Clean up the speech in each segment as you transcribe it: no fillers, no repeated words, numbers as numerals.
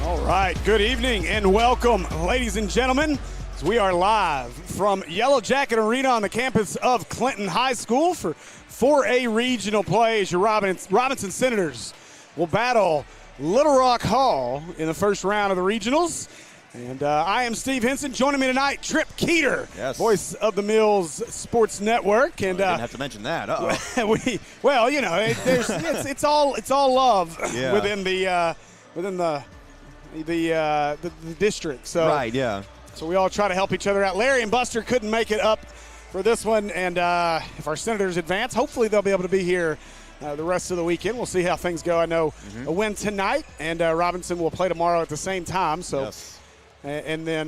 All right, good evening and welcome, ladies and gentlemen. We are live from Yellow Jacket Arena on the campus of Clinton High School for 4A regional play as your Robinson Senators will battle Little Rock Hall in the first round of the regionals. And I am Steve Henson. Joining me tonight, Trip Keeter, yes, voice of the Mills Sports Network. And didn't have to mention that. well, you know, it's all love within the district. So right, yeah. So we all try to help each other out. Larry and Buster couldn't make it up for this one, and if our Senators advance, hopefully they'll be able to be here the rest of the weekend. We'll see how things go. I know a win tonight, and Robinson will play tomorrow at the same time. So. Yes. And then,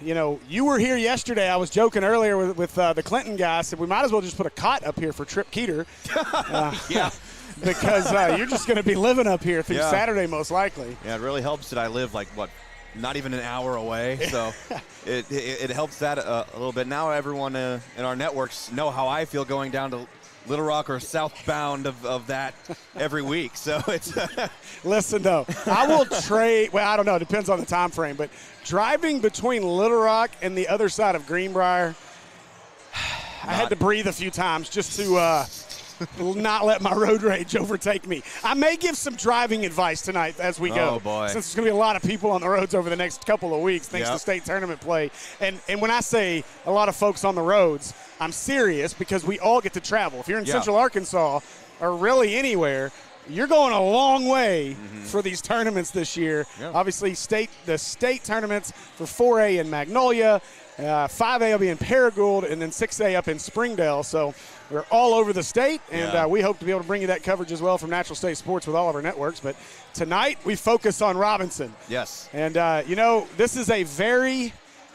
you know, you were here yesterday. I was joking earlier with the Clinton guy. I said we might as well just put a cot up here for Trip Keeter. Yeah. Because you're just going to be living up here through Saturday most likely. Yeah, it really helps that I live, like, not even an hour away. So it helps that a little bit. Now everyone in our networks know how I feel going down to Little Rock or southbound of that every week. So it's Listen, though, I will trade – well, I don't know. It depends on the time frame. But driving between Little Rock and the other side of Greenbrier, I had to breathe a few times just to not let my road rage overtake me. I may give some driving advice tonight as we go. Oh, boy. Since there's going to be a lot of people on the roads over the next couple of weeks thanks to state tournament play. And when I say a lot of folks on the roads, I'm serious because we all get to travel. If you're in Central Arkansas or really anywhere, you're going a long way for these tournaments this year. Yeah. Obviously, the state tournaments for 4A in Magnolia, 5A will be in Paragould, and then 6A up in Springdale. So we're all over the state, and we hope to be able to bring you that coverage as well from Natural State Sports with all of our networks. But tonight we focus on Robinson. Yes. And, you know, this is a very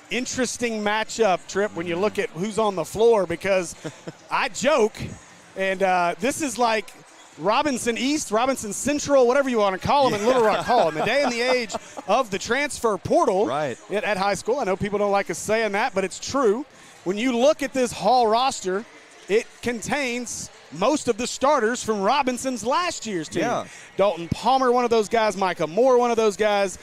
interesting matchup, Trip, when you look at who's on the floor because I joke, and this is like Robinson East, Robinson Central, whatever you want to call them in Little Rock Hall. In the day and the age of the transfer portal at high school, I know people don't like us saying that, but it's true. When you look at this Hall roster, it contains most of the starters from Robinson's last year's team. Yeah. Dalton Palmer, one of those guys. Micah Moore, one of those guys.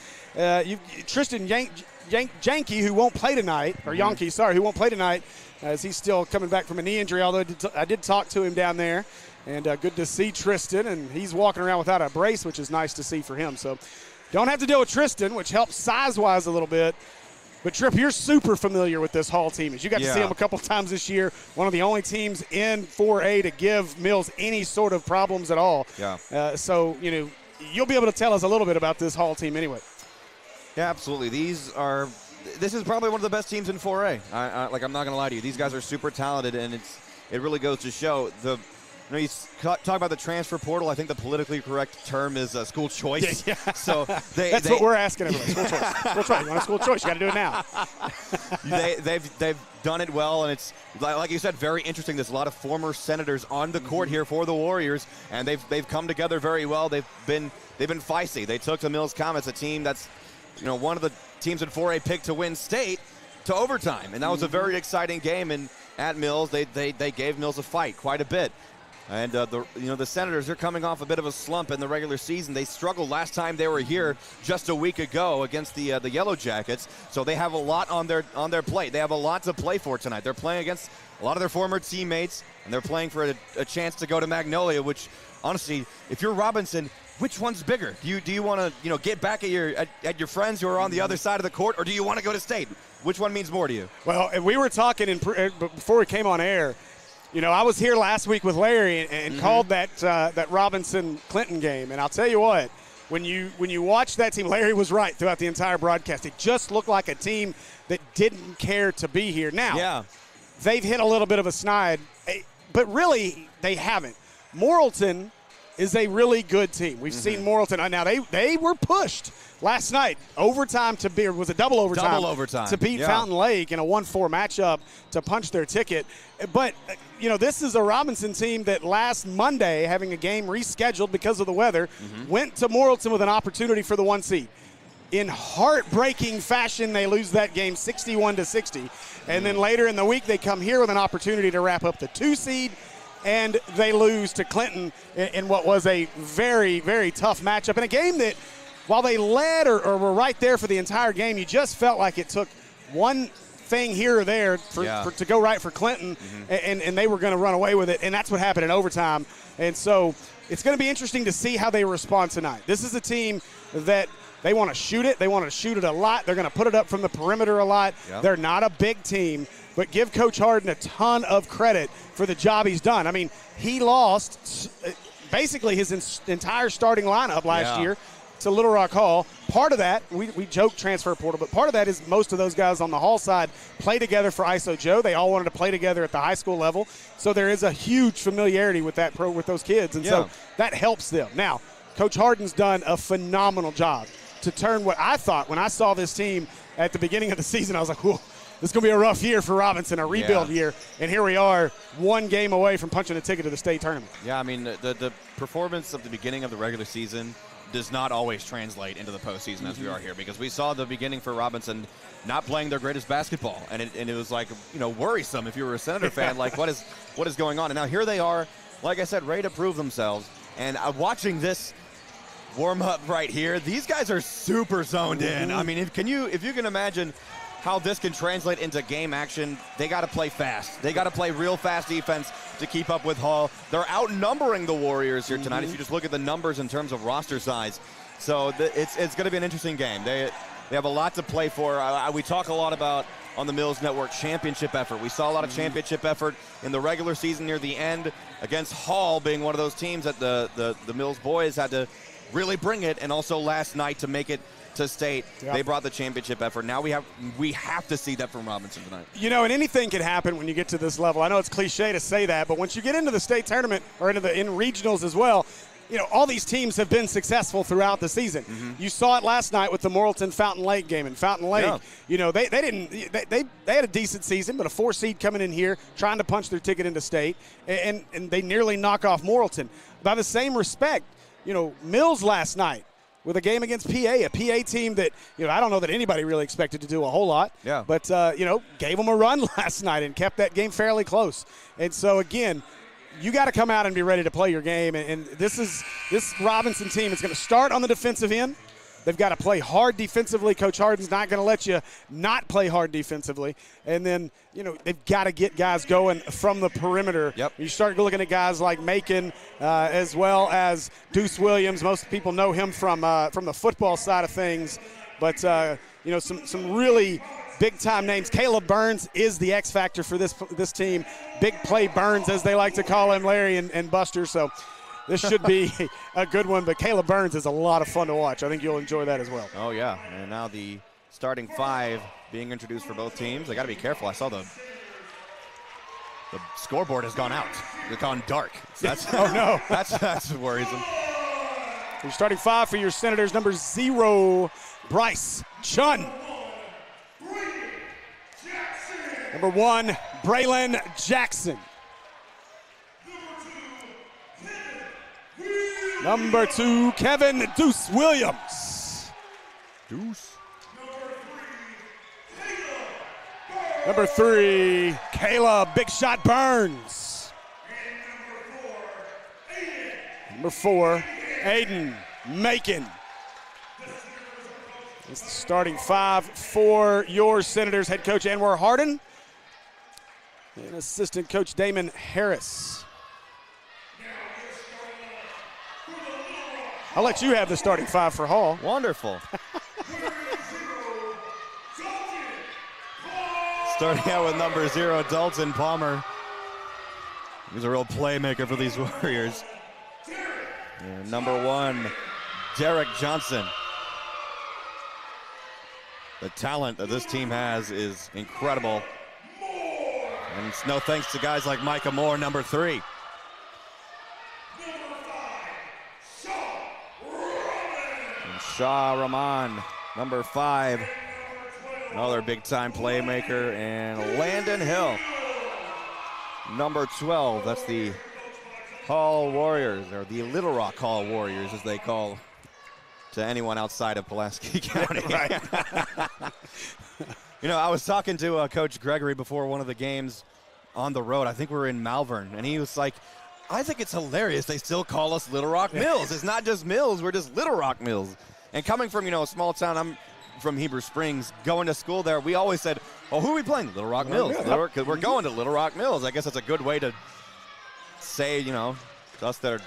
Tristan Yankee, who won't play tonight, or Yankee, sorry, who won't play tonight, as he's still coming back from a knee injury, although I did talk to him down there. And good to see Tristan, and he's walking around without a brace, which is nice to see for him. So don't have to deal with Tristan, which helps size-wise a little bit. But, Trip, you're super familiar with this Hall team. As you got to see them a couple times this year, one of the only teams in 4A to give Mills any sort of problems at all. Yeah. So, you know, you'll be able to tell us a little bit about this Hall team anyway. Yeah, absolutely. This is probably one of the best teams in 4A. I'm not going to lie to you. These guys are super talented, and it really goes to show you talk about the transfer portal. I think the politically correct term is school choice. Yeah. So that's what we're asking everybody. School choice. School choice. You want a school choice? You got to do it now. They've done it well, and it's like you said, very interesting. There's a lot of former Senators on the court here for the Warriors, and they've come together very well. They've been feisty. They took the Mills Comets, a team that's one of the teams in 4A picked to win state, to overtime, and that was a very exciting game. And at Mills, they gave Mills a fight quite a bit. And the Senators, they're coming off a bit of a slump in the regular season. They struggled last time they were here just a week ago against the Yellow Jackets. So they have a lot on their plate. They have a lot to play for tonight. They're playing against a lot of their former teammates, and they're playing for a chance to go to Magnolia. Which, honestly, if you're Robinson, which one's bigger? Do you want to get back at your friends who are on the other side of the court, or do you want to go to state? Which one means more to you? Well, we were talking before we came on air. You know, I was here last week with Larry and called that Robinson-Clinton game, and I'll tell you what, when you watch that team, Larry was right throughout the entire broadcast. It just looked like a team that didn't care to be here. Now, they've hit a little bit of a snide, but really they haven't. Morrilton is a really good team. We've seen Morrilton. Now, they were pushed last night, overtime to beat, was it double overtime to beat Fountain Lake in a 1-4 matchup to punch their ticket. But, this is a Robinson team that last Monday, having a game rescheduled because of the weather, went to Morrilton with an opportunity for the 1 seed. In heartbreaking fashion, they lose that game 61-60. And then later in the week, they come here with an opportunity to wrap up the 2 seed, and they lose to Clinton in what was a very, very tough matchup. In a game that, while they led or were right there for the entire game, you just felt like it took one thing here or there to go right for Clinton, and they were going to run away with it, and that's what happened in overtime. And so it's going to be interesting to see how they respond tonight. This is a team that they want to shoot it. They want to shoot it a lot. They're going to put it up from the perimeter a lot. Yep. They're not a big team, but give Coach Harden a ton of credit for the job he's done. I mean, he lost basically his entire starting lineup last year to Little Rock Hall. Part of that, we joke transfer portal, but part of that is most of those guys on the Hall side play together for ISO Joe. They all wanted to play together at the high school level, so there is a huge familiarity with with those kids, and so that helps them. Now, Coach Harden's done a phenomenal job to turn what I thought when I saw this team at the beginning of the season. I was like, whoa, this is going to be a rough year for Robinson, a rebuild year. And here we are, one game away from punching a ticket to the state tournament. Yeah, I mean, the performance of the beginning of the regular season does not always translate into the postseason as we are here, because we saw the beginning for Robinson not playing their greatest basketball. And it was like, worrisome if you were a Senator fan, like what is going on? And now here they are, like I said, ready to prove themselves. And watching this warm up right here, these guys are super zoned in. I mean, if you can imagine how this can translate into game action, they got to play fast. They got to play real fast defense to keep up with Hall. They're outnumbering the Warriors here tonight if you just look at the numbers in terms of roster size. So it's going to be an interesting game. They have a lot to play for. We talk a lot about, on the Mills Network, championship effort. We saw a lot of championship effort in the regular season near the end against Hall, being one of those teams that the Mills boys had to really bring it, and also last night to make it to state. They brought the championship effort. Now we have to see that from Robinson tonight. And anything can happen when you get to this level. I know it's cliche to say that, but once you get into the state tournament or in regionals as well, all these teams have been successful throughout the season. You saw it last night with the Morrilton Fountain Lake game. In Fountain Lake, they had a decent season, but a 4 seed coming in here trying to punch their ticket into state, and they nearly knock off Morrilton. By the same respect, Mills last night with a game against PA, a PA team that, I don't know that anybody really expected to do a whole lot. Yeah. But, gave them a run last night and kept that game fairly close. And so, again, you got to come out and be ready to play your game. And this Robinson team is going to start on the defensive end. They've got to play hard defensively. Coach Harden's not going to let you not play hard defensively. And then, they've got to get guys going from the perimeter. Yep. You start looking at guys like Macon as well as Deuce Williams. Most people know him from the football side of things. But, some really big-time names. Caleb Burns is the X factor for this team. Big play Burns, as they like to call him, Larry and Buster. So this should be a good one, but Caleb Burns is a lot of fun to watch. I think you'll enjoy that as well. Oh, yeah. And now the starting 5 being introduced for both teams. They got to be careful. I saw the scoreboard has gone out. It's gone dark. So that's, oh, no. That's worrisome. Your starting 5 for your Senators, number 0, Bryce Chun. Number 1, Braylon Jackson. Number 2, Kevin Deuce Williams. Deuce. Number 3, Caleb Big Shot Burns. Number 4, Aiden Macon. It's the starting 5 for your Senators. Head coach Anwar Harden and assistant coach Damon Harris. I'll let you have the starting 5 for Hall. Wonderful. Starting out with number 0, Dalton Palmer. He's a real playmaker for these Warriors. And number 1, Derek Johnson. The talent that this team has is incredible. And it's no thanks to guys like Micah Moore, number 3. Shaw Rahman, number 5, another big-time playmaker, and Landon Hill, number 12. That's the Hall Warriors, or the Little Rock Hall Warriors, as they call to anyone outside of Pulaski County. I was talking to Coach Gregory before one of the games on the road. I think we were in Malvern, and he was like, I think it's hilarious they still call us Little Rock Mills. It's not just Mills, we're just Little Rock Mills. And coming from, a small town, I'm from Heber Springs, going to school there, we always said, oh, who are we playing? Little Rock Mills. Because we're going to Little Rock Mills. I guess that's a good way to say, to us that are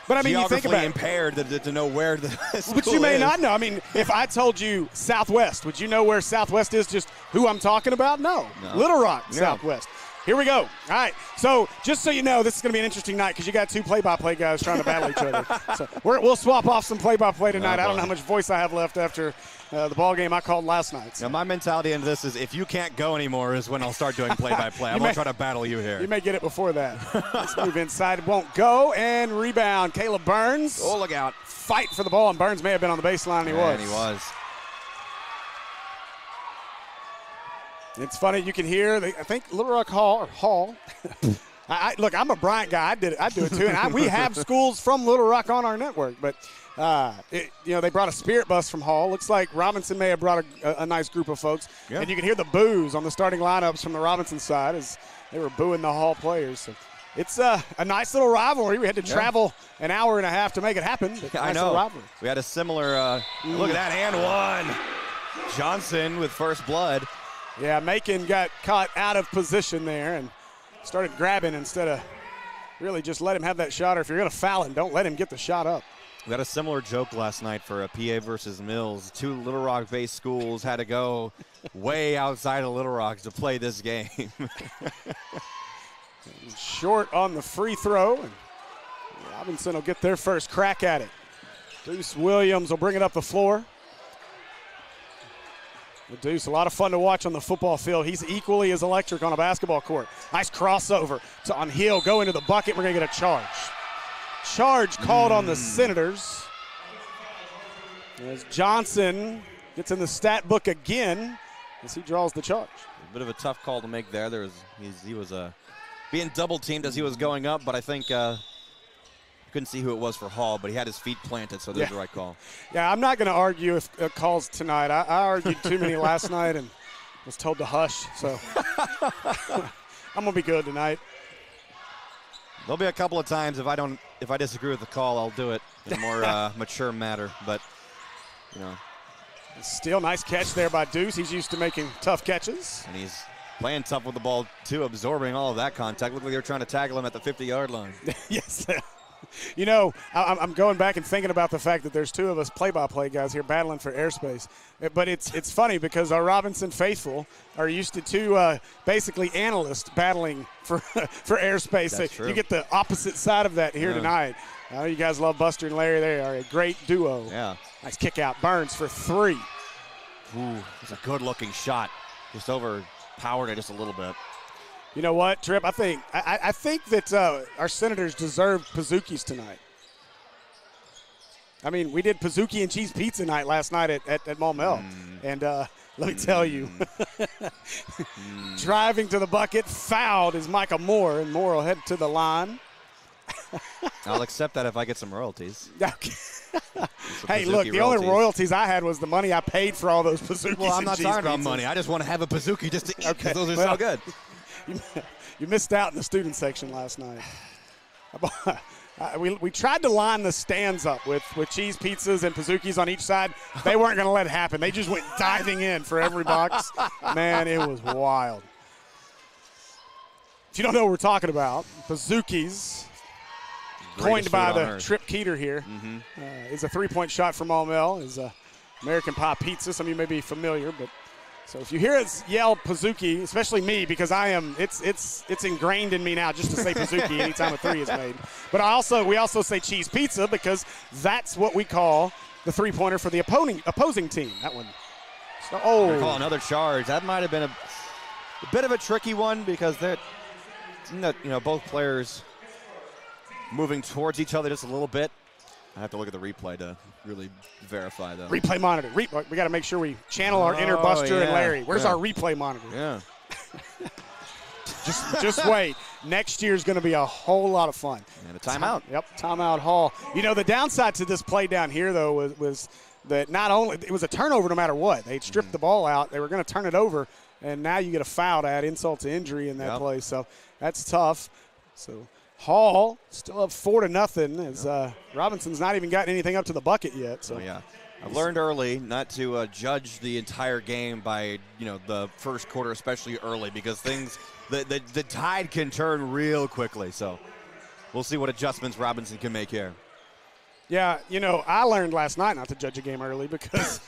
but I mean, you think about impaired to know where the school But you may is. not know. I mean, if I told you Southwest, would you know where Southwest is, just who I'm talking about? No. Little Rock, Southwest. Here we go. All right. So just so you know, this is going to be an interesting night because you got two play-by-play guys trying to battle each other. So we'll swap off some play-by-play tonight. I don't know how much voice I have left after the ball game I called last night. So. Now, my mentality into this is if you can't go anymore is when I'll start doing play-by-play. I'm going to try to battle you here. You may get it before that. Let's move inside. Won't go. And rebound. Caleb Burns. Oh, look out. Fight for the ball, and Burns may have been on the baseline, and he was. And he was. It's funny, you can hear, I think Little Rock Hall. Look, I'm a Bryant guy. I do it too. And we have schools from Little Rock on our network. But, they brought a spirit bus from Hall. Looks like Robinson may have brought a nice group of folks. Yeah. And you can hear the boos on the starting lineups from the Robinson side as they were booing the Hall players. So it's a nice little rivalry. We had to travel an hour and a half to make it happen. I know. Rivalry. We had a similar look at that, and one. Johnson with first blood. Yeah, Macon got caught out of position there and started grabbing instead of really just let him have that shot. Or if you're going to foul him, don't let him get the shot up. We had a similar joke last night for a PA versus Mills. Two Little Rock-based schools had to go way outside of Little Rock to play this game. Short on the free throw, and Robinson will get their first crack at it. Deuce Williams will bring it up the floor. Deuce, a lot of fun to watch on the football field. He's equally as electric on a basketball court. Nice crossover on Hill. Go into the bucket. We're going to get a charge. Charge called on the Senators. As Johnson gets in the stat book again as he draws the charge. A bit of a tough call to make there. He was being double teamed as he was going up, but I think couldn't see who it was for Hall, but he had his feet planted, so there's the right call. Yeah, I'm not going to argue if calls tonight. I argued too many last night and was told to hush, so I'm going to be good tonight. There'll be a couple of times if I disagree with the call, I'll do it in a more mature manner, but Still nice catch there by Deuce. He's used to making tough catches. And he's playing tough with the ball, too, absorbing all of that contact. Looked like they were trying to tackle him at the 50-yard line. Yes. I'm going back and thinking about the fact that there's two of us play-by-play guys here battling for airspace. But it's funny because our Robinson faithful are used to two basically analysts battling for airspace. That's so true. You get the opposite side of that here tonight. You guys love Buster and Larry. They are a great duo. Yeah. Nice kick out. Burns for three. Ooh, it's a good-looking shot. Just overpowered it just a little bit. You know what, Trip? I think that our Senators deserve Pizookies tonight. I mean, we did Pizookie and cheese pizza night last night at Maumelle. And let me tell you, driving to the bucket, fouled is Micah Moore, and Moore will head to the line. I'll accept that if I get some royalties. Hey, look, the only royalties I had was the money I paid for all those Pizookies. Well, I'm not talking about pizzas. money. I just want to have a Pizookie just to eat because those are so good. You missed out in the student section last night. We tried to line the stands up with cheese pizzas and Pizookies on each side. They weren't going to let it happen. They just went diving in for every box. Man, it was wild. If you don't know what we're talking about, Pizookies, coined by the Trip Keeter here, is a three-point shot from Maumelle, is a American Pie Pizza. Some of you may be familiar, but so if you hear us yell Pizookie, especially me, because it's ingrained in me now just to say Pizookie anytime a three is made. But we also say cheese pizza because that's what we call the three-pointer for the opposing team. That one. So, call another charge. That might have been a bit of a tricky one because both players moving towards each other just a little bit. I have to look at the replay to really verify that. Replay monitor. We got to make sure we channel our inner Buster and Larry. Where's our replay monitor? Yeah. Just wait. Next year's going to be a whole lot of fun. And a timeout. Yep, timeout Hall. The downside to this play down here, though, was that not only – it was a turnover no matter what. They'd stripped the ball out. They were going to turn it over, and now you get a foul to add insult to injury in that play. So that's tough. So Hall still up 4-0 as Robinson's not even gotten anything up to the bucket yet. So. Oh, yeah. I've learned early not to judge the entire game by, the first quarter, especially early, because the tide can turn real quickly. So we'll see what adjustments Robinson can make here. Yeah, I learned last night not to judge a game early because,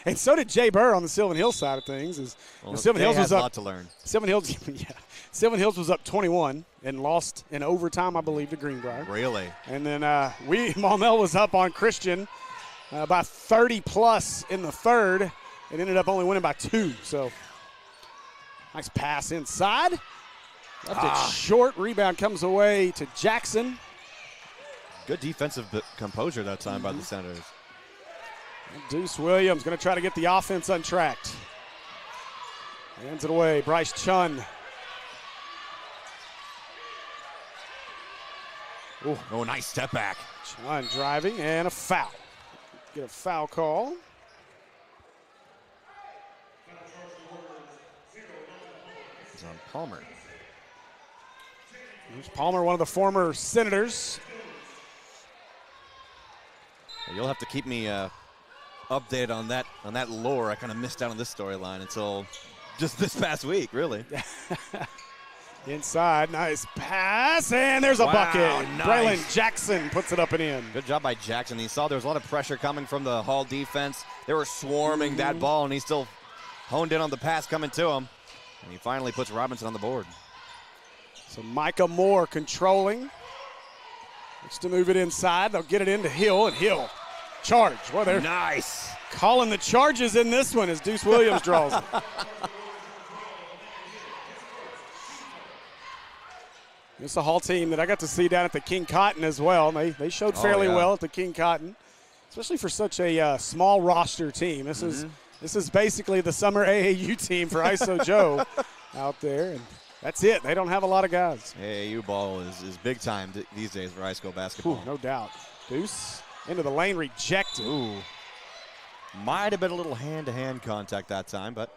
and so did Jay Burr on the Sylvan Hills side of things. Sylvan Hills was up. A lot to learn. Sylvan Hills was up 21 and lost in overtime, I believe, to Greenbrier. Really? And then Maumelle was up on Christian by 30-plus in the third and ended up only winning by 2. So nice pass inside. Left it short. Rebound comes away to Jackson. Good defensive composure that time by the Senators. Deuce Williams going to try to get the offense untracked. Hands it away. Bryce Chun. Ooh. Oh, nice step back. Chun driving and a foul. Get a foul call. It's on Palmer. Here's Palmer, one of the former Senators. You'll have to keep me updated on that lore. I kind of missed out on this storyline until just this past week, really. Inside, nice pass, and there's a bucket. Nice. Braylon Jackson puts it up and in. Good job by Jackson. He saw there was a lot of pressure coming from the Hall defense. They were swarming that ball, and he still honed in on the pass coming to him. And he finally puts Robinson on the board. So Micah Moore controlling. Looks to move it inside. They'll get it into Hill, and Hill charge. Well, they're nice. Calling the charges in this one as Deuce Williams draws it. It's a Hall team that I got to see down at the King Cotton as well. They showed fairly well at the King Cotton, especially for such a small roster team. This is basically the summer AAU team for ISO Joe out there, and that's it. They don't have a lot of guys. AAU ball is big time these days for high school basketball. Ooh, no doubt. Deuce into the lane, rejected. Ooh. Might have been a little hand-to-hand contact that time, but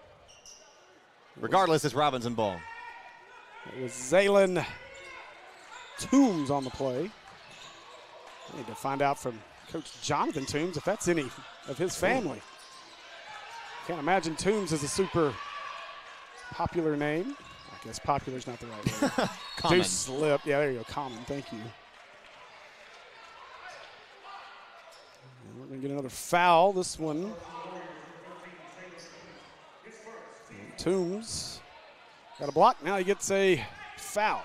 regardless, it's Robinson ball. It was Zaylen Toombs on the play. I need to find out from Coach Jonathan Toombs if that's any of his family. Can't imagine Toombs is a super popular name. I guess popular is not the right word. Common. Deuce slip. Yeah, there you go. Common. Thank you. And we're going to get another foul. This one. And Toombs got a block. Now he gets a foul.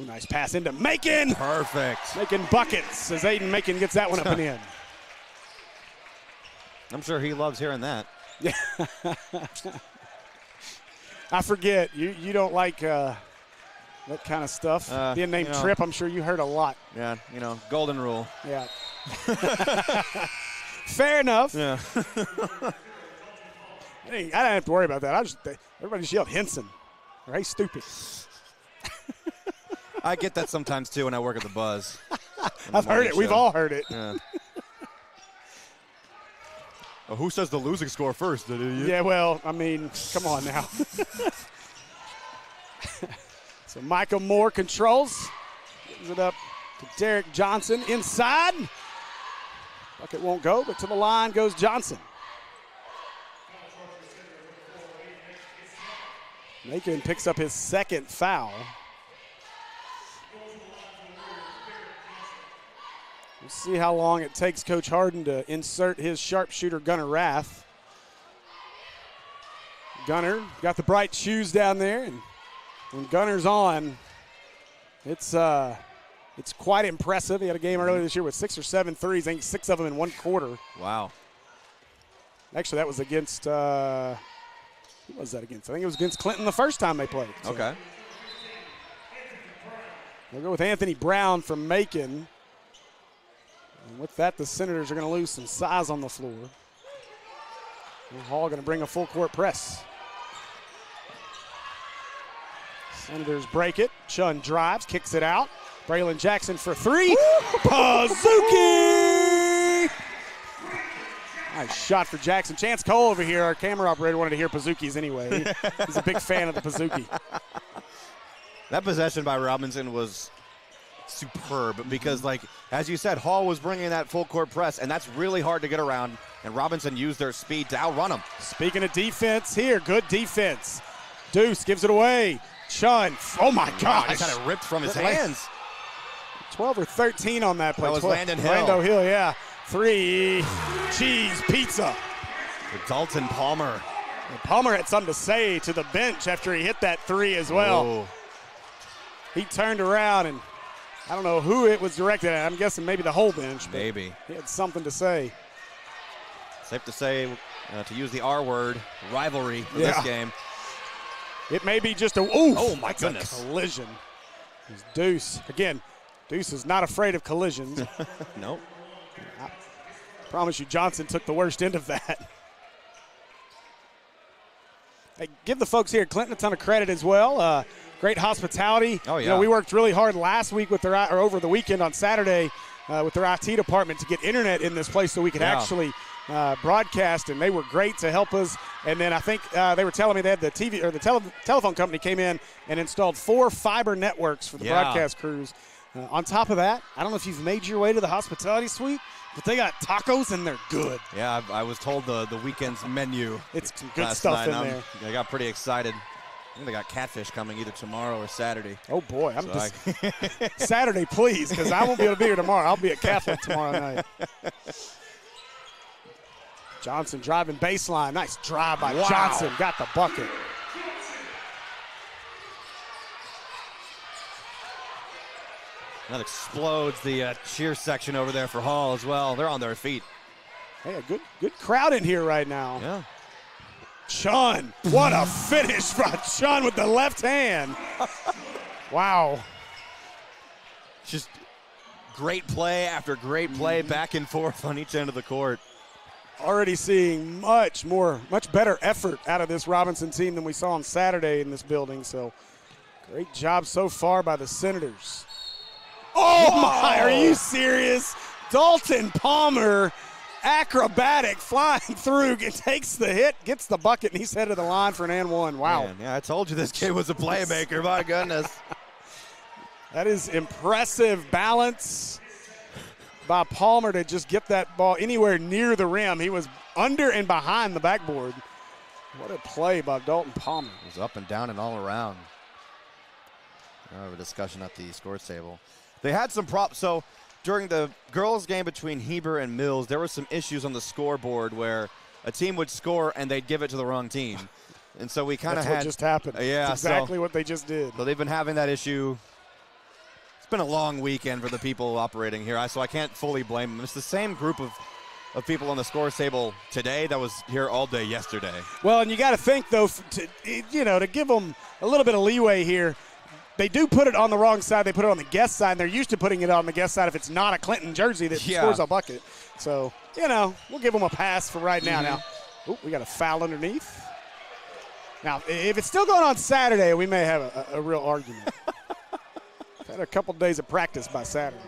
Ooh, nice pass into Macon. Perfect. Making buckets as Aiden Macon gets that one up and in. I'm sure he loves hearing that. Yeah. I forget. You don't like that kind of stuff. Being named Trip, I'm sure you heard a lot. Yeah, golden rule. Yeah. Fair enough. Yeah. I didn't have to worry about that. Everybody just yelled Henson. Or hey, stupid. I get that sometimes, too, when I work at the Buzz. I've heard it. We've all heard it. Yeah. Oh, who says the losing score first? Yeah, well, I mean, come on now. So Micah Moore controls. Gives it up to Derek Johnson inside. Bucket won't go, but to the line goes Johnson. Macon picks up his second foul. We'll see how long it takes Coach Harden to insert his sharpshooter Gunnar Rath. Gunnar got the bright shoes down there, and when Gunnar's on, it's quite impressive. He had a game earlier this year with 6 or 7 threes, I think 6 of them in one quarter. Wow. Actually, that was against, who was that against? I think it was against Clinton the first time they played. So. Okay. We'll go with Anthony Brown from Macon. And with that, the Senators are going to lose some size on the floor. And Hall going to bring a full court press. Senators break it. Chun drives, kicks it out. Braylon Jackson for 3. Pazuki! Nice shot for Jackson. Chance Cole over here, our camera operator, wanted to hear Pazookies anyway. He's a big fan of the Pazookie. That possession by Robinson was superb because, like, as you said, Hall was bringing that full court press, and that's really hard to get around, and Robinson used their speed to outrun him. Speaking of defense here, good defense. Deuce gives it away. Chun, oh my gosh. He kind of ripped from his hands. 12 or 13 on that play. That was Landon Hill. Lando Hill, yeah. 3, cheese, pizza. For Dalton Palmer. And Palmer had something to say to the bench after he hit that 3 as well. Whoa. He turned around, and I don't know who it was directed at. I'm guessing maybe the whole bench. Maybe. He had something to say. Safe to say, to use the R word, rivalry for this game. It may be just a, oof, oh my goodness, a collision. He's Deuce. Again, Deuce is not afraid of collisions. Nope. I promise you, Johnson took the worst end of that. Hey, give the folks here at Clinton a ton of credit as well. Great hospitality. Oh, yeah. You know, we worked really hard last week with their, or over the weekend on Saturday with their IT department to get internet in this place so we could actually broadcast, and they were great to help us. And then I think they were telling me they had the TV or the telephone company came in and installed 4 fiber networks for the broadcast crews. On top of that, I don't know if you've made your way to the hospitality suite, but they got tacos and they're good. Yeah, I was told the weekend's menu. It's some good stuff in there. I got pretty excited. I think they got catfish coming either tomorrow or Saturday. Oh, boy. Saturday, please, because I won't be able to be here tomorrow. I'll be at Catholic tomorrow night. Johnson driving baseline. Nice drive by Johnson. Got the bucket. That explodes the cheer section over there for Hall as well. They're on their feet. Hey, a good crowd in here right now. Yeah. Chun, what a finish by Chun with the left hand. Wow. Just great play after great play, back and forth on each end of the court. Already seeing much better effort out of this Robinson team than we saw on Saturday in this building. So great job so far by the Senators. Oh, my, are you serious? Dalton Palmer, acrobatic, flying through, takes the hit, gets the bucket, and he's headed to the line for an and one. Wow. Man, yeah, I told you this kid was a playmaker. My goodness. That is impressive balance by Palmer to just get that ball anywhere near the rim. He was under and behind the backboard. What a play by Dalton Palmer. It was up and down and all around. Now we have a discussion at the scores table. They had some props. So during the girls' game between Heber and Mills, there were some issues on the scoreboard where a team would score and they'd give it to the wrong team. And so we kind of had. That's what just happened. Yeah. That's exactly what they just did. So they've been having that issue. It's been a long weekend for the people operating here, so I can't fully blame them. It's the same group of people on the scores table today that was here all day yesterday. Well, and you got to think, though, to give them a little bit of leeway here, they do put it on the wrong side. They put it on the guest side. They're used to putting it on the guest side if it's not a Clinton jersey that scores a bucket. So, we'll give them a pass for right now. Now, we got a foul underneath. Now, if it's still going on Saturday, we may have a real argument. Had a couple days of practice by Saturday.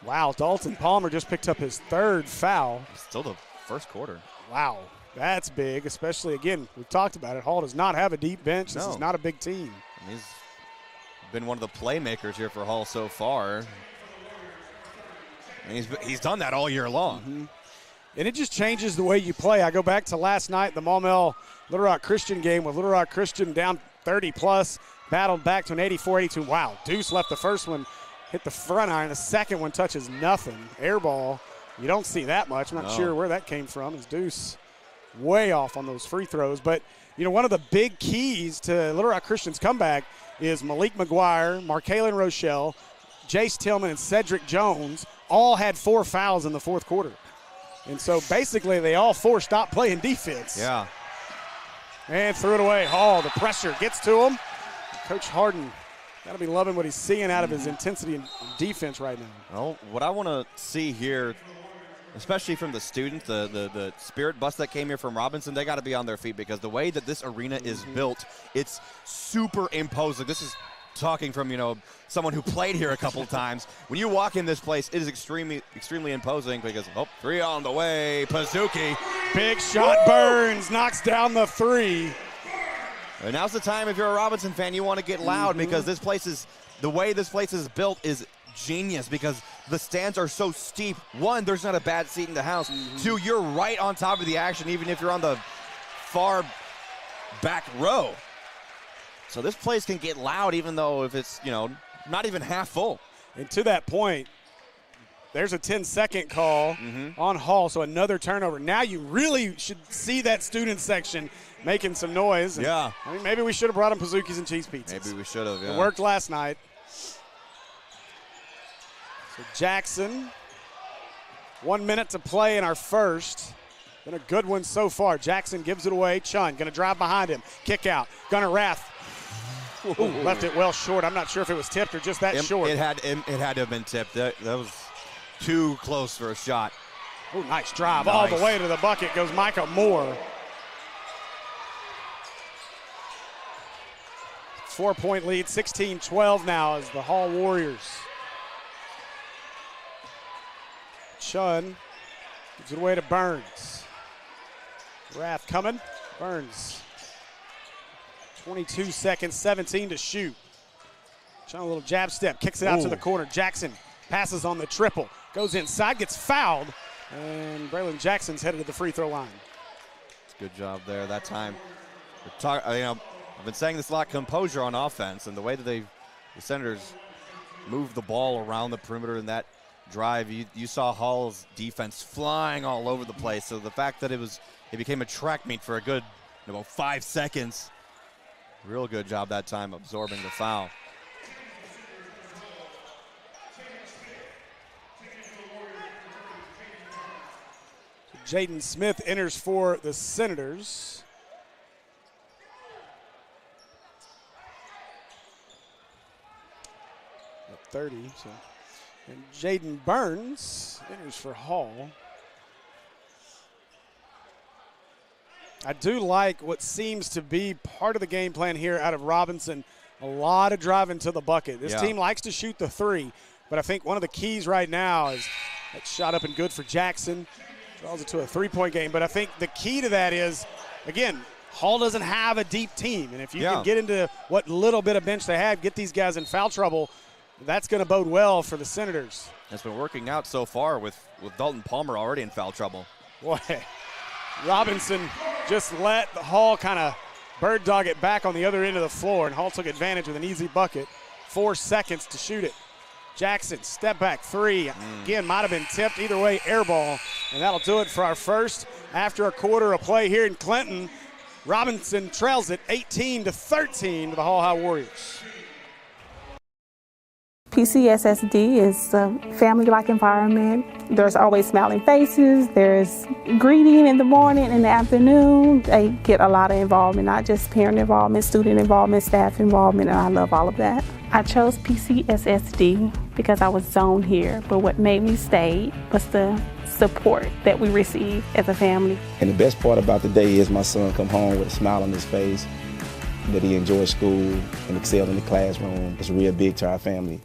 Wow, Dalton Palmer just picked up his 3rd foul. Still the first quarter. Wow, that's big, especially, again, we've talked about it. Hall does not have a deep bench. This is not a big team. And he's been one of the playmakers here for Hall so far. And he's done that all year long. And it just changes the way you play. I go back to last night, the Maumelle Little Rock Christian game with Little Rock Christian down 30-plus. Battled back to an 84-82. Wow, Deuce left the first one, hit the front iron. The second one touches nothing. Air ball. You don't see that much. I'm not sure where that came from. It's Deuce way off on those free throws. But, one of the big keys to Little Rock Christian's comeback is Malik McGuire, Markalen Rochelle, Jace Tillman, and Cedric Jones all had 4 fouls in the 4th quarter. And so basically they all 4 stopped playing defense. Yeah. And threw it away. Hall, the pressure gets to him. Coach Harden got to be loving what he's seeing out of his intensity and defense right now. Well, what I want to see here, especially from the students, the spirit bus that came here from Robinson, they got to be on their feet because the way that this arena is built, it's super imposing. This is talking from, someone who played here a couple of times. When you walk in this place, it is extremely imposing because, 3 on the way, Pazuki. Big shot, Burns knocks down the 3. And now's the time, if you're a Robinson fan, you want to get loud because the way this place is built is genius because the stands are so steep. 1, there's not a bad seat in the house. 2, you're right on top of the action, even if you're on the far back row. So this place can get loud even though if it's, not even half full. And to that point, there's a 10-second call on Hall, so another turnover. Now you really should see that student section making some noise. And, yeah. I mean, maybe we should have brought them Pazookies and cheese pizzas. Maybe we should have, yeah. It worked last night. So Jackson, 1 minute to play in our first. Been a good one so far. Jackson gives it away. Chun going to drive behind him. Kick out. Gunnar Rath. Ooh, left it well short. I'm not sure if it was tipped or just that short. It had to have been tipped. That was too close for a shot. Oh, nice drive. All the way to the bucket goes Micah Moore. 4-point lead, 16-12 now as the Hall Warriors. Chun gives it away to Burns. Rath coming. Burns. 22 seconds, 17 to shoot. Chun a little jab step, kicks it out to the corner. Jackson passes on the triple. Goes inside, gets fouled. And Braylon Jackson's headed to the free throw line. Good job there that time. I've been saying this a lot, composure on offense, and the way that the Senators move the ball around the perimeter in that drive, you saw Hall's defense flying all over the place. So the fact that it became a track meet for a good 5 seconds, real good job that time absorbing the foul. Jaden Smith enters for the Senators. At 30, so. And Jaden Burns enters for Hall. I do like what seems to be part of the game plan here out of Robinson. A lot of driving to the bucket. This team likes to shoot the 3, but I think one of the keys right now is that shot up and good for Jackson. Draws it to a 3-point game, but I think the key to that is, again, Hall doesn't have a deep team, and if you can get into what little bit of bench they have, get these guys in foul trouble, that's going to bode well for the Senators. It's been working out so far with Dalton Palmer already in foul trouble. Boy, Robinson just let the Hall kind of bird dog it back on the other end of the floor, and Hall took advantage with an easy bucket. 4 seconds to shoot it. Jackson, step back 3. Again, might have been tipped. Either way, air ball. And that'll do it for our first. After a quarter of play here in Clinton, Robinson trails it 18-13 to the Hall High Warriors. PCSSD is a family-like environment. There's always smiling faces. There's greeting in the morning and the afternoon. They get a lot of involvement, not just parent involvement, student involvement, staff involvement, and I love all of that. I chose PCSSD because I was zoned here, but what made me stay was the support that we receive as a family. And the best part about the day is my son come home with a smile on his face, that he enjoys school and excelled in the classroom. It's real big to our family.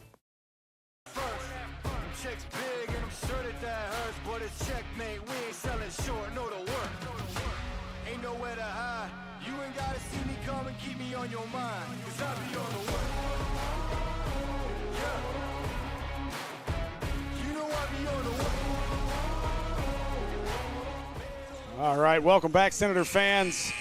All right, welcome back, Senator fans,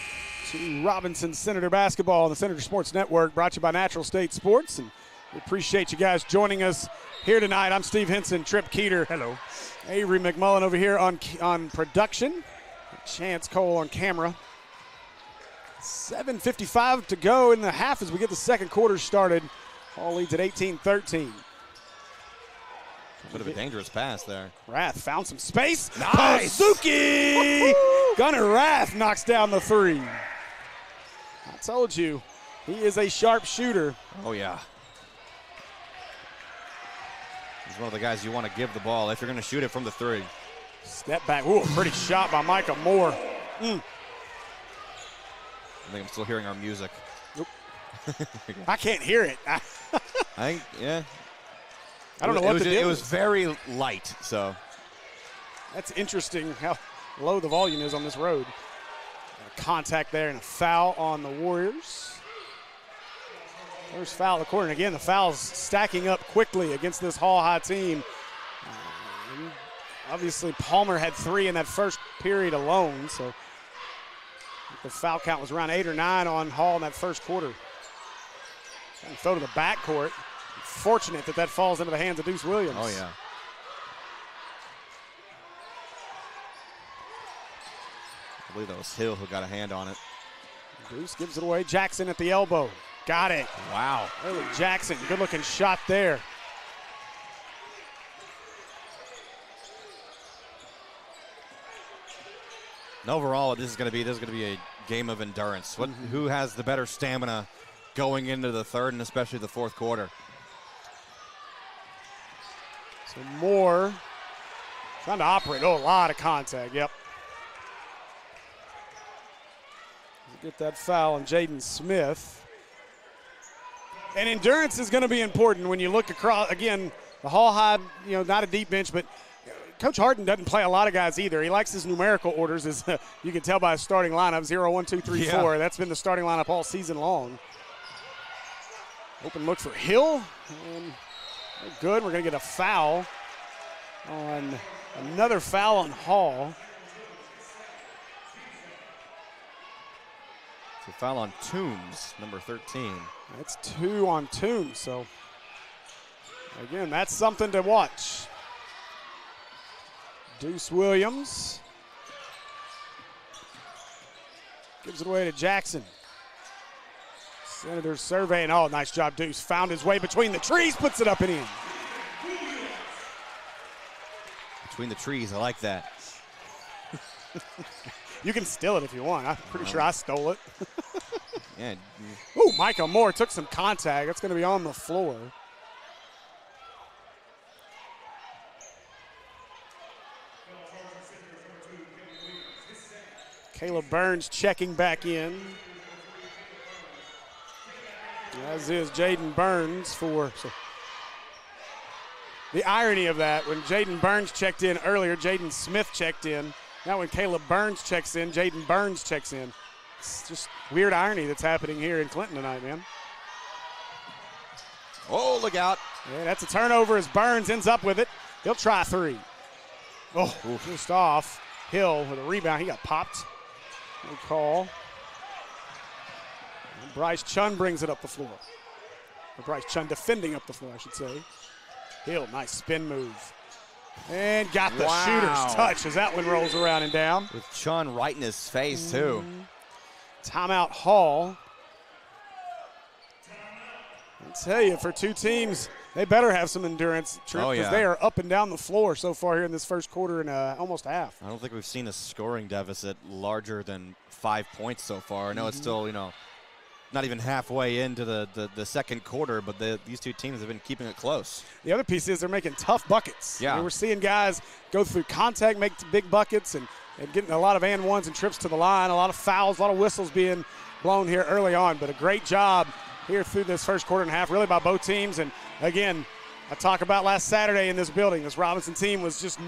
to Robinson Senator basketball on the Senator Sports Network, brought to you by Natural State Sports. And we appreciate you guys joining us here tonight. I'm Steve Henson, Trip Keeter. Hello. Avery McMullen over here on production. Chance Cole on camera. 7:55 to go in the half as we get the second quarter started. Hall leads at 18-13. Bit of a dangerous pass there. Rath found some space. Nice. Pazuki! Gunnar Rath knocks down the 3. I told you, he is a sharp shooter. Oh, yeah. He's one of the guys you want to give the ball if you're going to shoot it from the 3. Step back. Ooh, a pretty shot by Micah Moore. I think I'm still hearing our music. Nope. I can't hear it. I think, yeah. I don't know what the deal is. It was very light, so. That's interesting how low the volume is on this road. Contact there and a foul on the Warriors. First foul of the quarter. And again, the fouls stacking up quickly against this Hall High team. Obviously, Palmer had 3 in that first period alone, so the foul count was around 8 or 9 on Hall in that first quarter. And throw to the backcourt. Fortunate that falls into the hands of Deuce Williams. Oh, yeah. I believe that was Hill who got a hand on it. Deuce gives it away. Jackson at the elbow. Got it. Wow. Early Jackson, good looking shot there. And overall, this is going to be a game of endurance. Who has the better stamina going into the third and especially the fourth quarter? So Moore trying to operate. Oh, a lot of contact. Yep. Get that foul on Jaden Smith. And endurance is going to be important when you look across. Again, the Hall High, not a deep bench, but Coach Harden doesn't play a lot of guys either. He likes his numerical orders, as you can tell by his starting lineup, 0, 1, 2, 3, 4. That's been the starting lineup all season long. Open look for Hill. And good. We're going to get a foul on another foul on Hall. It's a foul on Toombs, number 13. That's 2 on Toombs. So, again, that's something to watch. Deuce Williams gives it away to Jackson. Senators surveying. Oh, nice job, Deuce. Found his way between the trees, puts it up and in. Between the trees, I like that. You can steal it if you want. I'm pretty sure I stole it. Yeah. Ooh, Micah Moore took some contact. That's going to be on the floor. Caleb Burns checking back in. As is Jaden Burns so the irony of that, when Jaden Burns checked in earlier, Jaden Smith checked in. Now when Caleb Burns checks in, Jaden Burns checks in. It's just weird irony that's happening here in Clinton tonight, man. Oh, look out. Yeah, that's a turnover as Burns ends up with it. He'll try 3. Oh, just off. Hill with a rebound. He got popped. No call. And Bryce Chun brings it up the floor. Or Bryce Chun defending up the floor, I should say. Hill, nice spin move. And got the shooter's touch as that one rolls around and down. With Chun right in his face, too. Timeout Hall. I tell you, for two teams, they better have some endurance, Trip, because they are up and down the floor so far here in this first quarter and almost half. I don't think we've seen a scoring deficit larger than 5 points so far. I know it's still, not even halfway into the second quarter, but these two teams have been keeping it close. The other piece is they're making tough buckets. Yeah. We're seeing guys go through contact, make big buckets, and getting a lot of and ones and trips to the line, a lot of fouls, a lot of whistles being blown here early on. But a great job here through this first quarter and a half, really by both teams. And again, I talked about last Saturday in this building, this Robinson team was just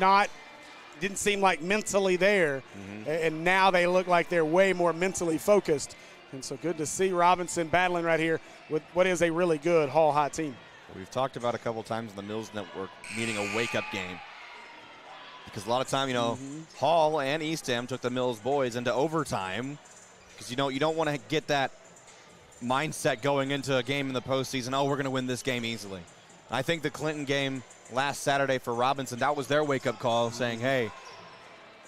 didn't seem like mentally there. And now they look like they're way more mentally focused. And so good to see Robinson battling right here with what is a really good Hall High team. We've talked about a couple times in the Mills Network needing a wake-up game. Because a lot of time, Hall and East Ham took the Mills boys into overtime. Because you don't want to get that mindset going into a game in the postseason, we're going to win this game easily. I think the Clinton game last Saturday for Robinson, that was their wake-up call, saying, hey,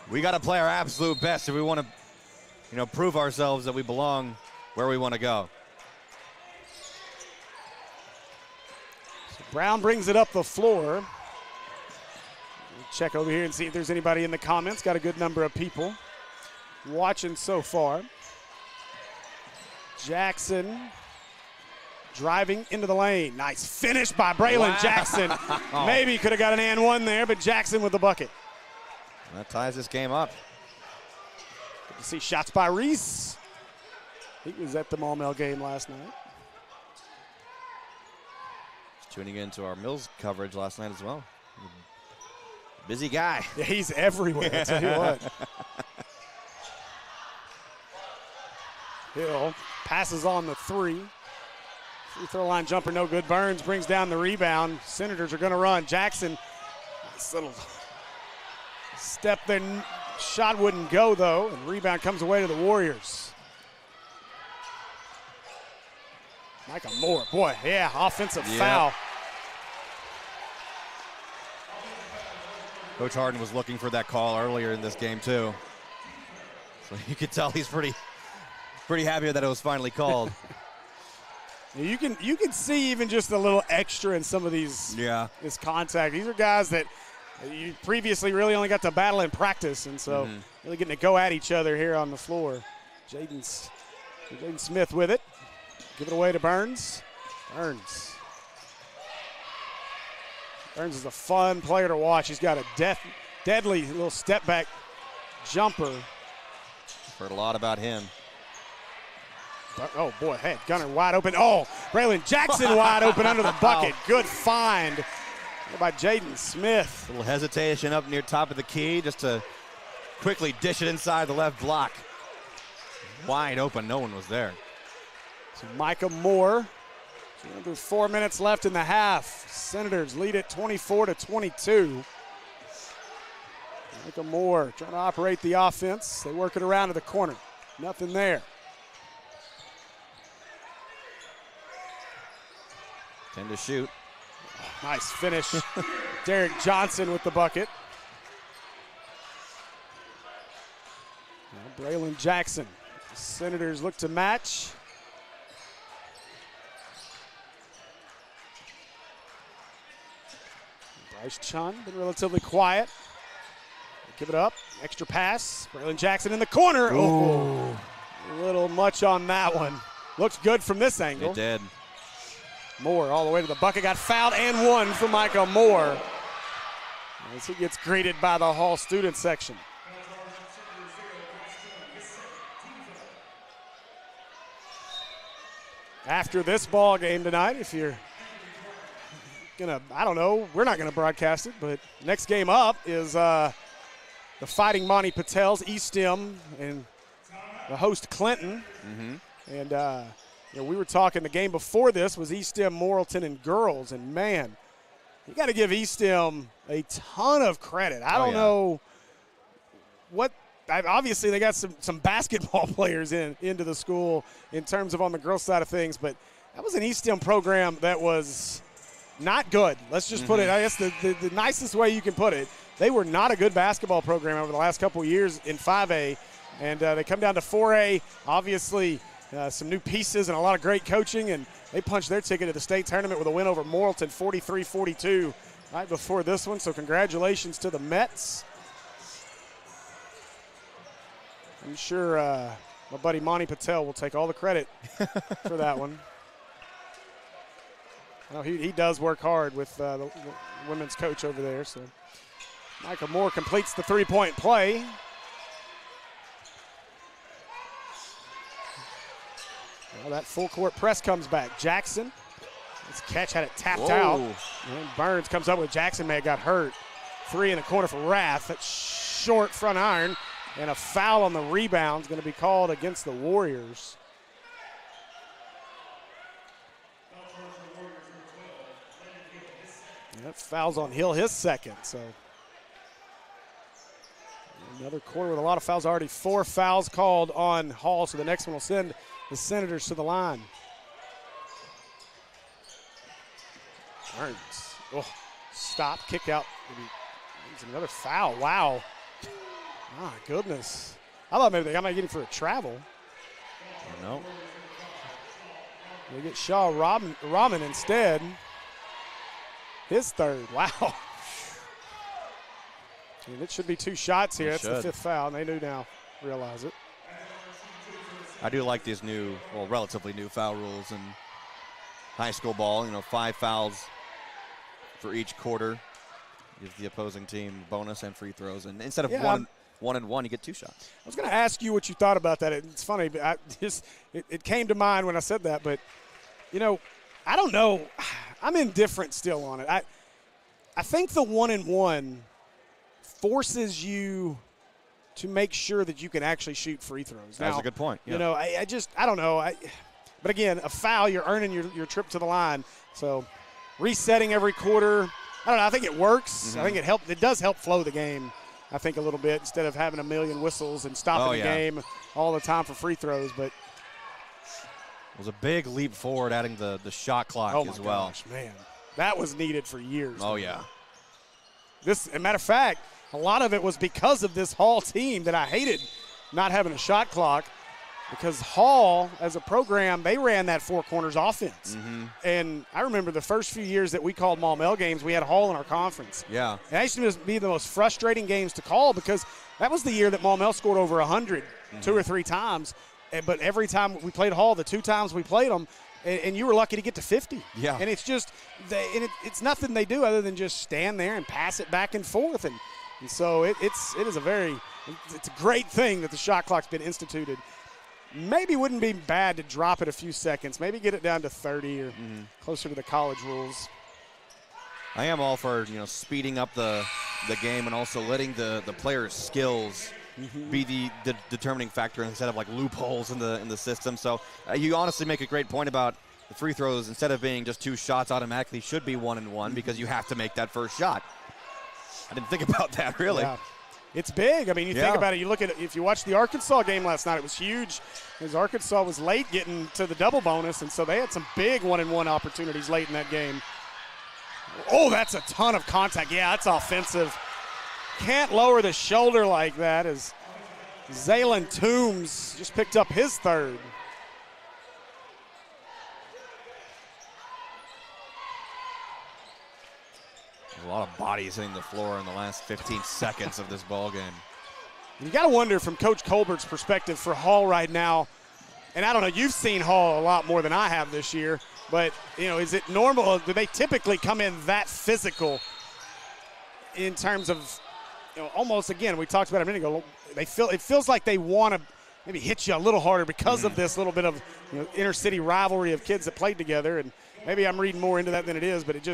we got to play our absolute best if we want to prove ourselves that we belong where we want to go. So Brown brings it up the floor. We'll check over here and see if there's anybody in the comments. Got a good number of people watching so far. Jackson driving into the lane. Nice finish by Braylon Jackson. Maybe could have got an and one there, but Jackson with the bucket. That ties this game up. Good to see shots by Reese. He was at the Maumelle game last night. tuning in to our Mills coverage last night as well. Busy guy. Yeah, he's everywhere, I tell you what. Hill passes on the 3. Free throw line jumper, no good. Burns brings down the rebound. Senators are going to run. Jackson, nice little step there. Shot wouldn't go, though, and rebound comes away to the Warriors. Micah Moore, boy, yeah, offensive foul. Coach Harden was looking for that call earlier in this game, too. So you could tell he's pretty happy that it was finally called. You can see even just a little extra in some of these this contact. These are guys that you previously really only got to battle in practice, and so really getting to go at each other here on the floor. Jaden Smith with it. Give it away to Burns. Burns is a fun player to watch. He's got a deadly little step back jumper. Heard a lot about him. Oh, boy, hey, Gunner wide open. Oh, Braylon Jackson wide open under the bucket. Good find by Jaden Smith. A little hesitation up near top of the key just to quickly dish it inside the left block. Wide open, no one was there. So Micah Moore, there's 4 minutes left in the half. Senators lead it 24-22. Micah Moore trying to operate the offense. They work it around to the corner. Nothing there. 10 to shoot. Nice finish. Derek Johnson with the bucket. Now Braylon Jackson. The Senators look to match. Bryce Chun been relatively quiet. Give it up. Extra pass. Braylon Jackson in the corner. Oh, a little much on that one. Looks good from this angle. It did. Moore all the way to the bucket, got fouled and one for Micah Moore as he gets greeted by the Hall student section. After this ball game tonight, if you're gonna, I don't know, we're not gonna broadcast it, but next game up is the Fighting Monty Patels, Eastham, and the host Clinton. And you know, we were talking, the game before this was Eastham, Morrilton, and girls, and man, you got to give Eastham a ton of credit. I don't know what, obviously they got some basketball players into the school in terms of on the girls side of things, but that was an Eastham program that was not good. Let's just put it, I guess the nicest way you can put it, they were not a good basketball program over the last couple of years in 5A, and they come down to 4A, obviously. Some new pieces and a lot of great coaching, and they punched their ticket to the state tournament with a win over Morrilton 43-42 right before this one, so congratulations to the Mets. I'm sure my buddy Monty Patel will take all the credit for that one. Well, he does work hard with the women's coach over there, so Micah Moore completes the three-point play. Well, that full court press comes back. Jackson, this catch had it tapped out. And Burns comes up with Jackson, man, got hurt. 3 in the corner for Rath. That's short front iron. And a foul on the rebound is going to be called against the Warriors. And that foul's on Hill, his second. So another quarter with a lot of fouls. Already 4 fouls called on Hall, so the next one will send the Senators to the line. Burns. Oh, stop, kick out. Another foul. Wow. My goodness. I thought maybe they might get him for a travel. No. They get Shaw Rahman instead. His third. Wow. And it should be 2 shots here. That's the 5th foul, and they do now realize it. I do like these new, well, relatively new foul rules in high school ball. 5 fouls for each quarter gives the opposing team bonus and free throws. And instead of one and one, you get 2 shots. I was going to ask you what you thought about that. It's funny, but it came to mind when I said that. But, I don't know. I'm indifferent still on it. I think the 1-and-1 forces you to make sure that you can actually shoot free throws. That's a good point. Yeah. You know, I don't know. But again, a foul, you're earning your trip to the line. So resetting every quarter, I don't know. I think it works. I think it does help flow the game, I think, a little bit, instead of having a million whistles and stopping the game all the time for free throws. But it was a big leap forward, adding the shot clock as well. Gosh, man. That was needed for years. Oh, yeah. As a matter of fact, a lot of it was because of this Hall team that I hated not having a shot clock, because Hall, as a program, they ran that four corners offense. And I remember the first few years that we called Maumelle games, we had Hall in our conference. Yeah. And that used to be the most frustrating games to call, because that was the year that Maumelle scored over 100 2 or 3 times. But every time we played Hall, the 2 times we played them, and you were lucky to get to 50. Yeah. And it's just, it's nothing they do other than just stand there and pass it back and forth. And so it's a great thing that the shot clock's been instituted. Maybe wouldn't be bad to drop it a few seconds, maybe get it down to 30 or closer to the college rules. I am all for, speeding up the game and also letting the players' skills be the determining factor instead of like loopholes in the system. So you honestly make a great point about the free throws. Instead of being just 2 shots, automatically should be 1-and-1 because you have to make that first shot. I didn't think about that, really. Yeah. It's big. I mean, you think about it. You look at it. If you watch the Arkansas game last night, it was huge because Arkansas was late getting to the double bonus, and so they had some big 1-and-1 opportunities late in that game. Oh, that's a ton of contact. Yeah, that's offensive. Can't lower the shoulder like that as Zaylen Toombs just picked up his third. A lot of bodies hitting the floor in the last 15 seconds of this ball game. You got to wonder from Coach Colbert's perspective for Hall right now, and I don't know, you've seen Hall a lot more than I have this year, but, is it normal? Do they typically come in that physical in terms of, almost, again, we talked about it a minute ago, it feels like they want to maybe hit you a little harder because of this little bit of inner city rivalry of kids that played together, and maybe I'm reading more into that than it is, but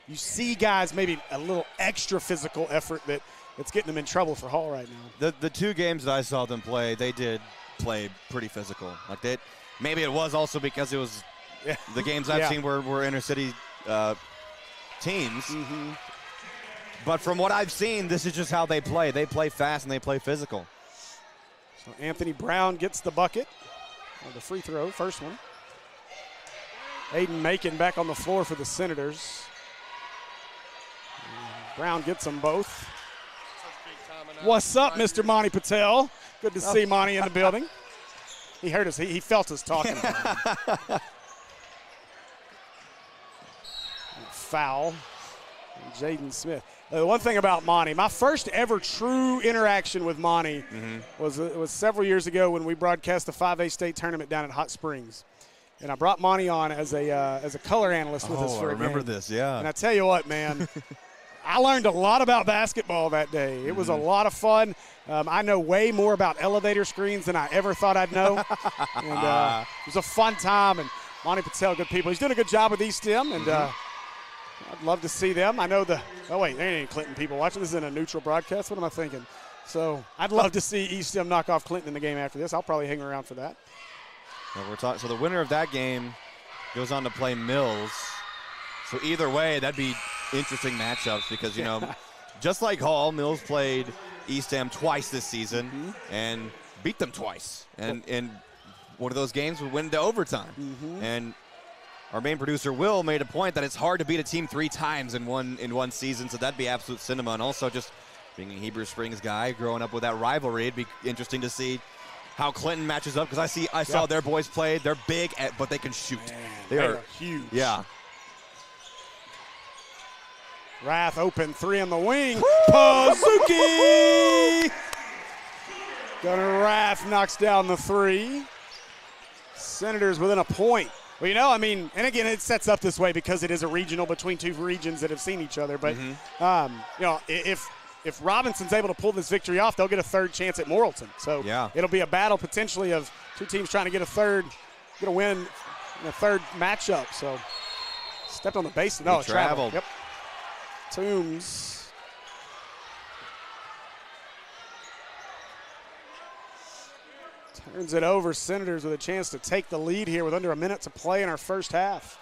you see guys maybe a little extra physical effort that's getting them in trouble for Hall right now. The 2 games that I saw them play, they did play pretty physical. Like maybe it was also because it was the games I've seen were inner city teams. But from what I've seen, this is just how they play. They play fast and they play physical. So Anthony Brown gets the bucket, or the free throw, first one. Aiden Macon back on the floor for the Senators. Brown gets them both. What's up, Mr. Monty Patel? Good to see Monty in the building. He heard us. He felt us talking about him. Foul. Jaden Smith. The one thing about Monty, my first ever true interaction with Monty was several years ago when we broadcast the 5A state tournament down at Hot Springs. And I brought Monty on as a color analyst with us for a game. I remember this, yeah. And I tell you what, man, I learned a lot about basketball that day. It was a lot of fun. I know way more about elevator screens than I ever thought I'd know. And it was a fun time. And Monty Patel, good people. He's doing a good job with East Stem, and I'd love to see them. I know oh, wait, there ain't any Clinton people watching. This isn't a neutral broadcast. What am I thinking? So I'd love to see East Stem knock off Clinton in the game after this. I'll probably hang around for that. Well, so the winner of that game goes on to play Mills. So either way, that'd be interesting matchups because, just like Hall, Mills played East Ham twice this season and beat them twice. And one of those games would win to overtime. And our main producer, Will, made a point that it's hard to beat a team 3 times in one season, so that'd be absolute cinema. And also just being a Heber Springs guy, growing up with that rivalry, it'd be interesting to see how Clinton matches up because I saw their boys play. They're big, but they can shoot. Man, they are huge. Yeah. Rath open 3 on the wing. Pazuki! Gunnar Rath knocks down the 3. Senators within a point. Well, and again, it sets up this way because it is a regional between 2 regions that have seen each other. But, if Robinson's able to pull this victory off, they'll get a 3rd chance at Morrilton. So it'll be a battle potentially of 2 teams trying to get a win in a 3rd matchup. So Stepped on the base. No, He it traveled. traveled. Yep. Toombs. Turns it over. Senators with a chance to take the lead here with under a minute to play in our first half.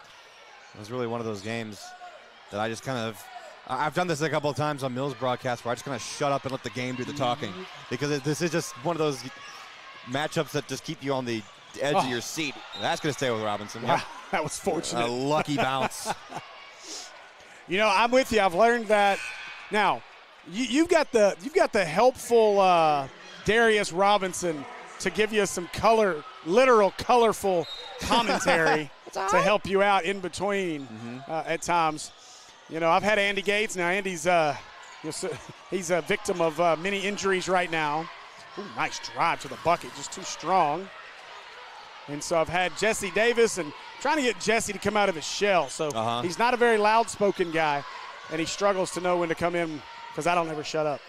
It was really one of those games that I just kind of – I've done this a couple of times on Mills broadcast where I just kind of shut up and let the game do the talking because this is just one of those matchups that just keep you on the edge of your seat. That's going to stay with Robinson. Wow, that was fortunate. A lucky bounce. You know, I'm with you. I've learned that. Now, you've got the helpful Darius Robinson to give you some literal colorful commentary to help you out in between at times. You know, I've had Andy Gates. Now, Andy's he's a victim of many injuries right now. Ooh, nice drive to the bucket, just too strong. And so I've had Jesse Davis and trying to get Jesse to come out of his shell. So he's not a very loud-spoken guy, and he struggles to know when to come in because I don't ever shut up.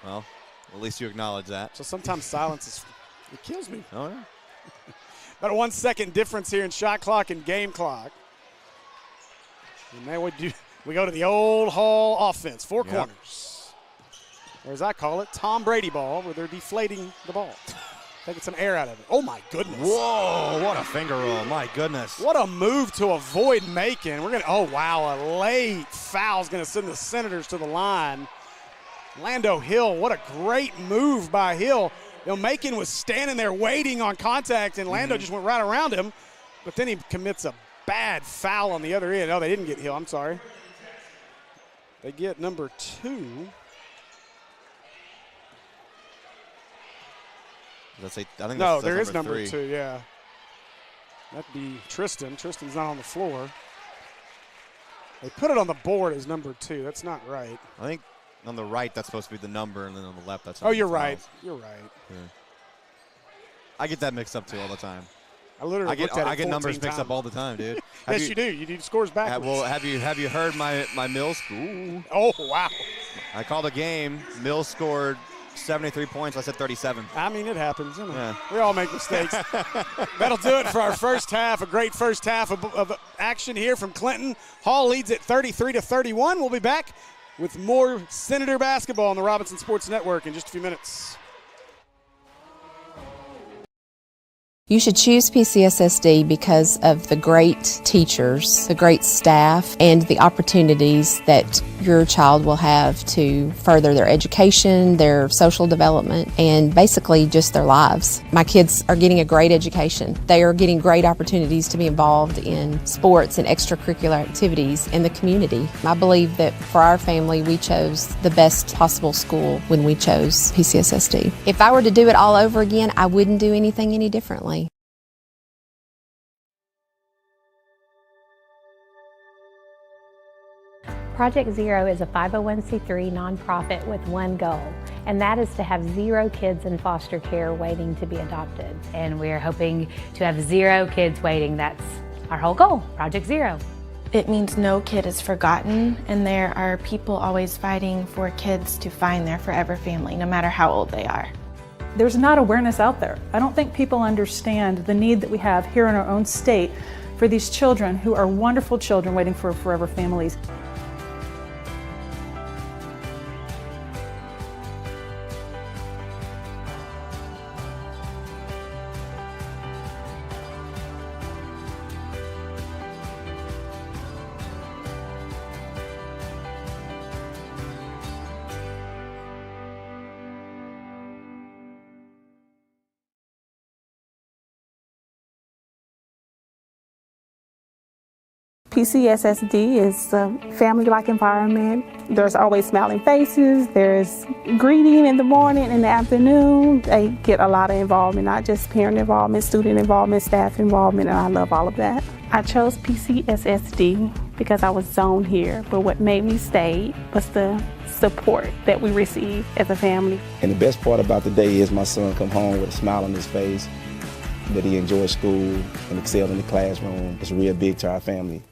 Well, at least you acknowledge that. So sometimes silence it kills me. Oh, yeah. About a 1 second difference here in shot clock and game clock. And then we go to the old Hall offense, four corners. Or as I call it, Tom Brady ball, where they're deflating the ball. Taking some air out of it. Oh, my goodness. Whoa, what a finger roll. My goodness. What a move to avoid making. Oh, wow, a late foul is going to send the Senators to the line. Lando Hill, what a great move by Hill. You know, Macon was standing there waiting on contact, and Lando just went right around him. But then he commits a bad foul on the other end. Oh, they didn't get Hill. I'm sorry. They get number 2. I think No, that's there is number 3. 2, yeah. That'd be Tristan. Tristan's not on the floor. They put it on the board as number 2. That's not right. I think on the right that's supposed to be the number, and then on the left that's. Oh, you're right. You're right. Yeah. I get that mixed up too all the time. I get numbers mixed up all the time, dude. Yes, you do. You do scores backwards. Well, have you heard my Mills? Ooh. Oh, wow. I called a game. Mills scored 73 points. I said 37. I mean, it happens. You know. Yeah. We all make mistakes. That'll do it for our first half. A great first half of action here from Clinton. Hall leads at 33-31. We'll be back with more Senator basketball on the Robinson Sports Network in just a few minutes. You should choose PCSSD because of the great teachers, the great staff, and the opportunities that your child will have to further their education, their social development, and basically just their lives. My kids are getting a great education. They are getting great opportunities to be involved in sports and extracurricular activities in the community. I believe that for our family, we chose the best possible school when we chose PCSSD. If I were to do it all over again, I wouldn't do anything any differently. Project Zero is a 501c3 nonprofit with one goal, and that is to have 0 kids in foster care waiting to be adopted. And we're hoping to have 0 kids waiting. That's our whole goal, Project Zero. It means no kid is forgotten, and there are people always fighting for kids to find their forever family, no matter how old they are. There's not awareness out there. I don't think people understand the need that we have here in our own state for these children who are wonderful children waiting for forever families. PCSSD is a family-like environment. There's always smiling faces, there's greeting in the morning and the afternoon. They get a lot of involvement, not just parent involvement, student involvement, staff involvement, and I love all of that. I chose PCSSD because I was zoned here, but what made me stay was the support that we receive as a family. And the best part about the day is my son come home with a smile on his face, that he enjoys school and excelled in the classroom. It's real big to our family.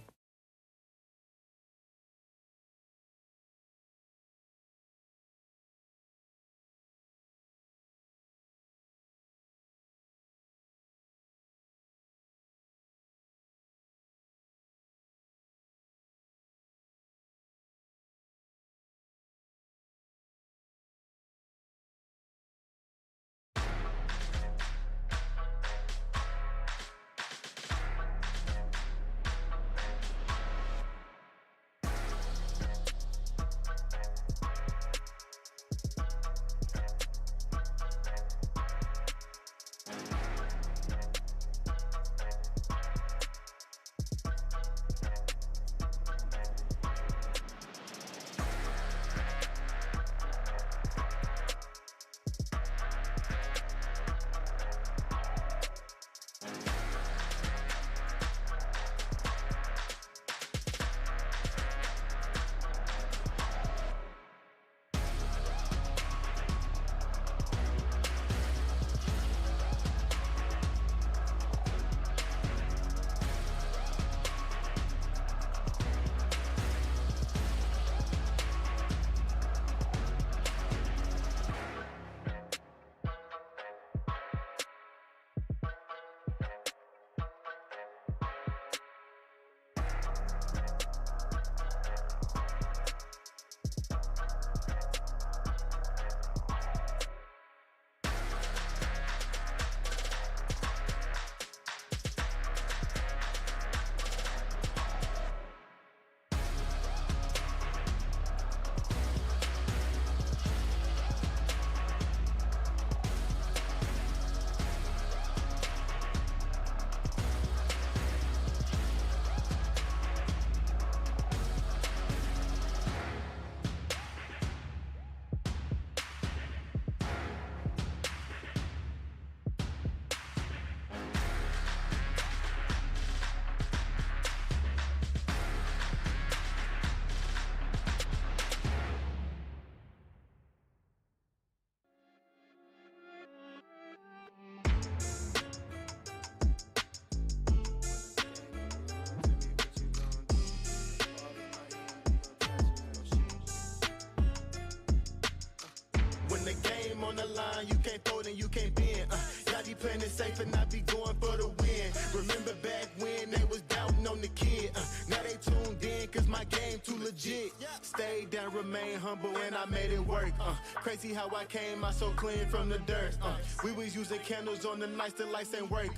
can't bend. Y'all be playing it safe and I be going for the win. Remember back when they was doubting on the kid. Now they tuned in cause my game too legit. Stayed down, remain humble, and I made it work. Crazy how I came out so clean from the dirt. We was using candles on the nights the lights ain't work.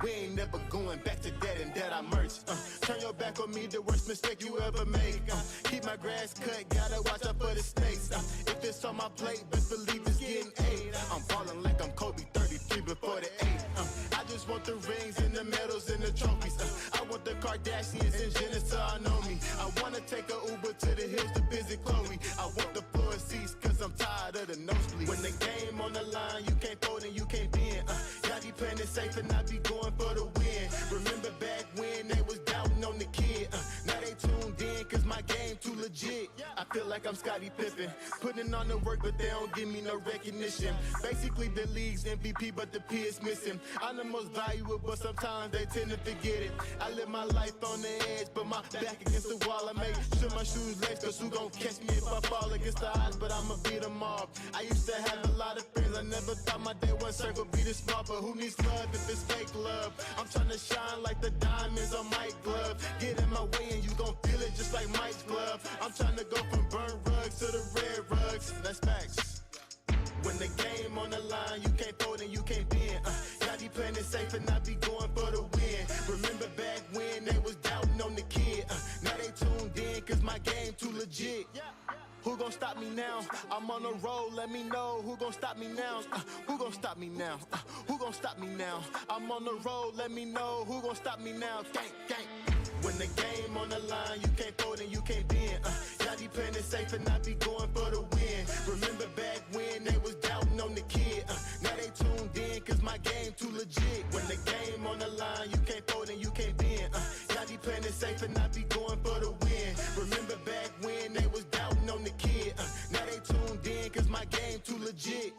We ain't never going back to that and that I merch. Turn your back on me, the worst mistake you ever make. Keep my grass cut, gotta watch out for the snakes. If it's on my plate, best believe it's getting ate. I'm ballin' like I'm Kobe 33 before the 8. I just want the rings and the medals and the trophies. I want the Kardashians and Jenner to all know me. I wanna take a Uber to the hills to visit Chloe. I want the floor seats cause I'm tired of the nosebleeds. When the game on the line, you can't fold and you can't bend. Y'all be playing it safe and I be going for the win. Remember back when they was doubting on the kid. Now they tuned in cause my game too legit. I feel like I'm Scottie Pippen, putting on the work but they don't give me no recognition. Basically the league's MVP but the P is missing. I'm the most valuable but sometimes they tend to forget it. I live my life on the edge but my back against the wall. I make sure my shoes laced cause who gon' catch me if I fall against the odds, but I'ma beat them all. I used to have a lot of friends, I never thought my day one circle be this small, but who needs love if it's fake love? I'm tryna shine like the diamonds on Mike's glove. Get in my way and you gon' feel it just like Mike's glove. I'm tryna go from burnt rugs to the red rugs. That's facts. When the game on the line, you can't fold and you can't bend. Y'all be playing it safe and I be going for the win. Remember back when they was doubting on the kid. Now they tuned in cause my game too legit. Who gon' stop me now? I'm on the road, let me know. Who gon' stop me now? Who gon' stop me now? Who gon' stop me now? I'm on the road, let me know. Who gon' stop me now? Gang, gang. When the game on the line, you can't fold and you can't bend. Y'all be playing it safe and I be going for the win. Remember back when they was doubting on the kid. Now they tuned in cause my game too legit. When the game on the line, you can't fold and you can't bend. Y'all be playing it safe and I be going for the win. Remember back when they was doubting on the kid. Now they tuned in cause my game too legit.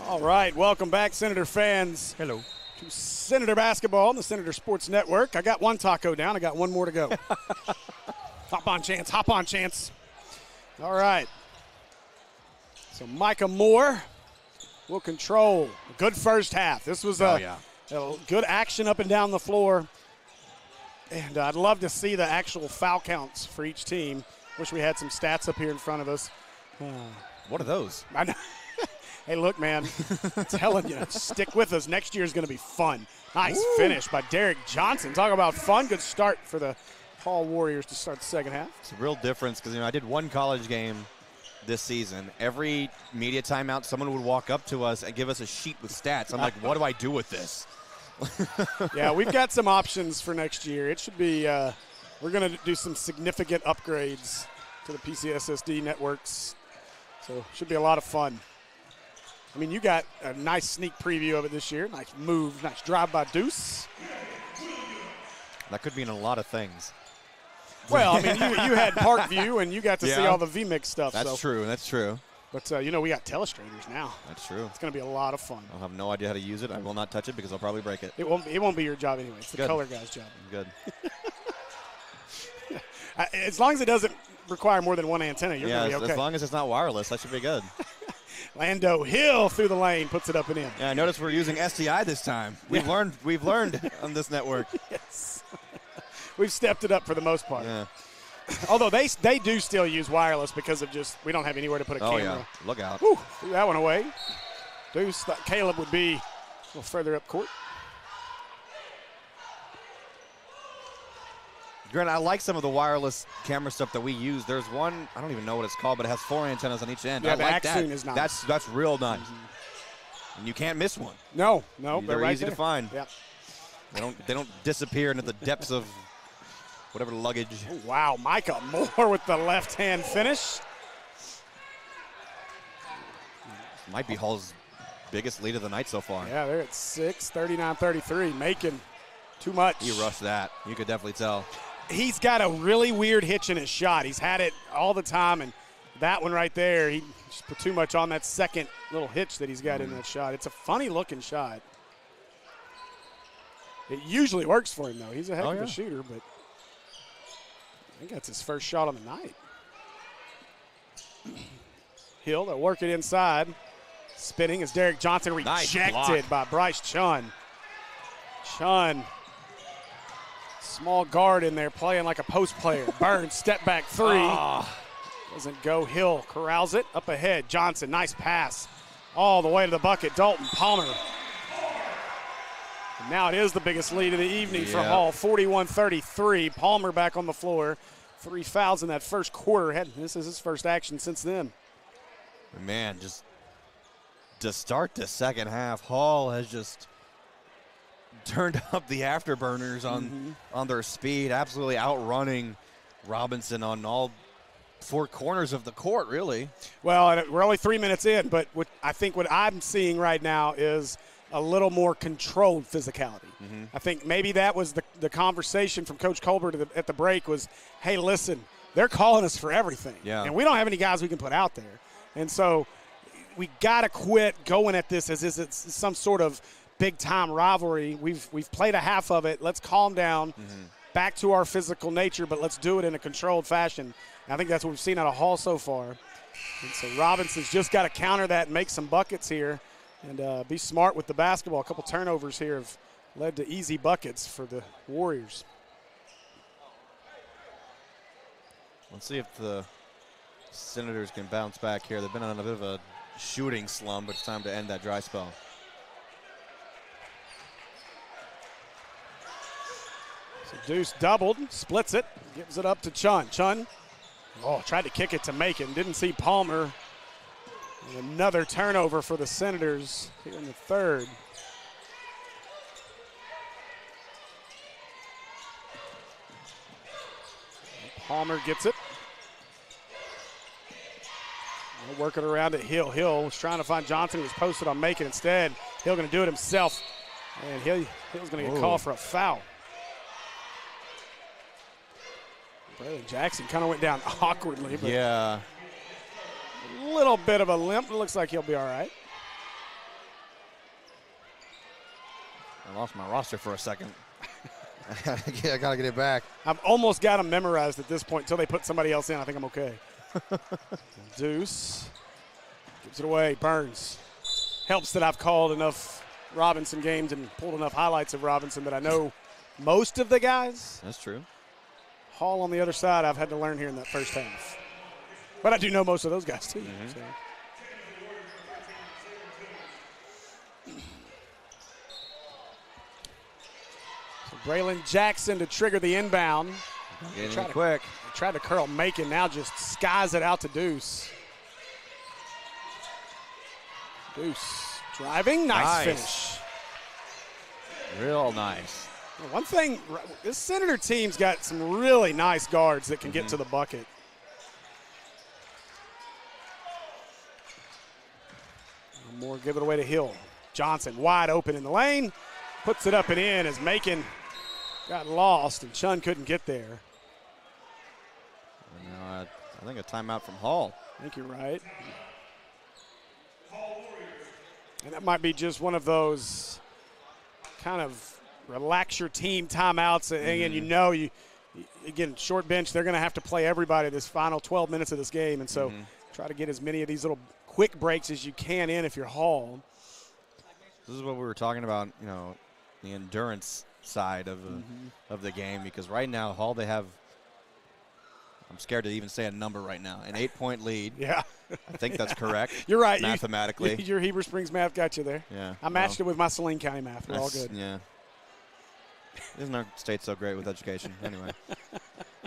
All right, welcome back, Senator fans. Hello. To Senator basketball on the Senator Sports Network. I got one taco down. I got one more to go. Hop on, Chance. Hop on, Chance. All right. So Micah Moore will control a good first half. This was a good action up and down the floor. And I'd love to see the actual foul counts for each team. Wish we had some stats up here in front of us. What are those? I know. Hey, look, man, I'm telling you, stick with us. Next year is going to be fun. Nice finish by Derek Johnson. Talk about fun. Good start for the Hall Warriors to start the second half. It's a real difference because, I did one college game this season. Every media timeout, someone would walk up to us and give us a sheet with stats. I'm like, what do I do with this? Yeah, we've got some options for next year. It should be we're going to do some significant upgrades to the PCSSD networks. So it should be a lot of fun. I mean, you got a nice sneak preview of it this year. Nice move, nice drive by Deuce. That could mean a lot of things. Well, I mean, you had Parkview, and you got to see all the VMix stuff. That's true. That's true. But, we got telestrators now. That's true. It's going to be a lot of fun. I'll have no idea how to use it. I will not touch it because I'll probably break it. It won't be your job anyway. It's the color guy's job. Good. As long as it doesn't require more than one antenna, you're going to be okay. As long as it's not wireless, that should be good. Lando Hill through the lane, puts it up and in. Yeah, I noticed we're using SDI this time. We've learned on this network. Yes. We've stepped it up for the most part. Yeah. Although they do still use wireless because of we don't have anywhere to put a camera. Yeah. Look out. Whew, threw that one away. Deuce thought Caleb would be a little further up court. Grant, I like some of the wireless camera stuff that we use. There's one, I don't even know what it's called, but it has 4 antennas on each end. Yeah, I the like Axoon that. is nice. That's real nice. Mm-hmm. And you can't miss one. No, they're right easy there. to find. Yeah. They don't disappear into the depths of whatever luggage. Oh, wow, Micah Moore with the left-hand finish. Might be Hall's biggest lead of the night so far. Yeah, they're at 6, 39-33, making too much. He rushed that. You could definitely tell. He's got a really weird hitch in his shot. He's had it all the time, and that one right there, he just put too much on that second little hitch that he's got in that shot. It's a funny-looking shot. It usually works for him, though. He's a heck of a shooter, but I think that's his first shot on the night. Hill, they'll work it inside. Spinning as Derek Johnson rejected by Bryce Chun. Chun, small guard in there, playing like a post player. Burns, step back three. Doesn't go. Hill corrals it up ahead. Johnson, nice pass. All the way to the bucket. Dalton Palmer. And now it is the biggest lead of the evening for Hall, 41-33. Palmer back on the floor. 3 fouls in that first quarter. This is his first action since then. Man, just to start the second half, Hall has just turned up the afterburners on their speed, absolutely outrunning Robinson on all 4 corners of the court, really. Well, we're only 3 minutes in, but I think what I'm seeing right now is a little more controlled physicality. I think maybe that was the conversation from Coach Colbert at the break was, hey, listen, they're calling us for everything. Yeah. And we don't have any guys we can put out there. And so we got to quit going at this as if it's some sort of big-time rivalry. We've played a half of it. Let's calm down, back to our physical nature, but let's do it in a controlled fashion. And I think that's what we've seen out of Hall so far. And so Robinson's just got to counter that and make some buckets here and be smart with the basketball. A couple turnovers here have led to easy buckets for the Warriors. Let's see if the Senators can bounce back here. They've been on a bit of a shooting slump, but it's time to end that dry spell. So Deuce doubled, splits it, gives it up to Chun. Chun, tried to kick it to Macon. Didn't see Palmer. And another turnover for the Senators here in the third. Palmer gets it. They'll work it around to Hill. Hill was trying to find Johnson, who was posted on Macon instead. Hill going to do it himself. And Hill's going to get called for a foul. Braylon Jackson kind of went down awkwardly. But yeah. A little bit of a limp. It looks like he'll be all right. I lost my roster for a second. I got to get it back. I've almost got them memorized at this point until they put somebody else in. I think I'm okay. Deuce gives it away. Burns. Helps that I've called enough Robinson games and pulled enough highlights of Robinson that I know most of the guys. That's true. Hall on the other side I've had to learn here in that first half. But I do know most of those guys too. So. Braylon Jackson to trigger the inbound. Getting quick. Tried to curl Macon, now just skies it out to Deuce. Deuce driving, nice finish. Real nice. One thing, this Senator team's got some really nice guards that can get to the bucket. More give it away to Hill. Johnson wide open in the lane. Puts it up and in as Macon got lost and Chun couldn't get there. Now, I think a timeout from Hall. I think you're right. And that might be just one of those kind of relax your team timeouts. And again, you know, again, short bench, they're going to have to play everybody this final 12 minutes of this game. And so try to get as many of these little quick breaks as you can in if you're Hall. This is what we were talking about, you know, the endurance side of the game, because right now Hall, they have, I'm scared to even say a number right now, an 8-point lead. Yeah. I think that's correct. You're right. Mathematically. Your Heber Springs math got you there. Yeah. I matched it with my Saline County math. We're all good. Yeah. Isn't our state so great with education? Anyway.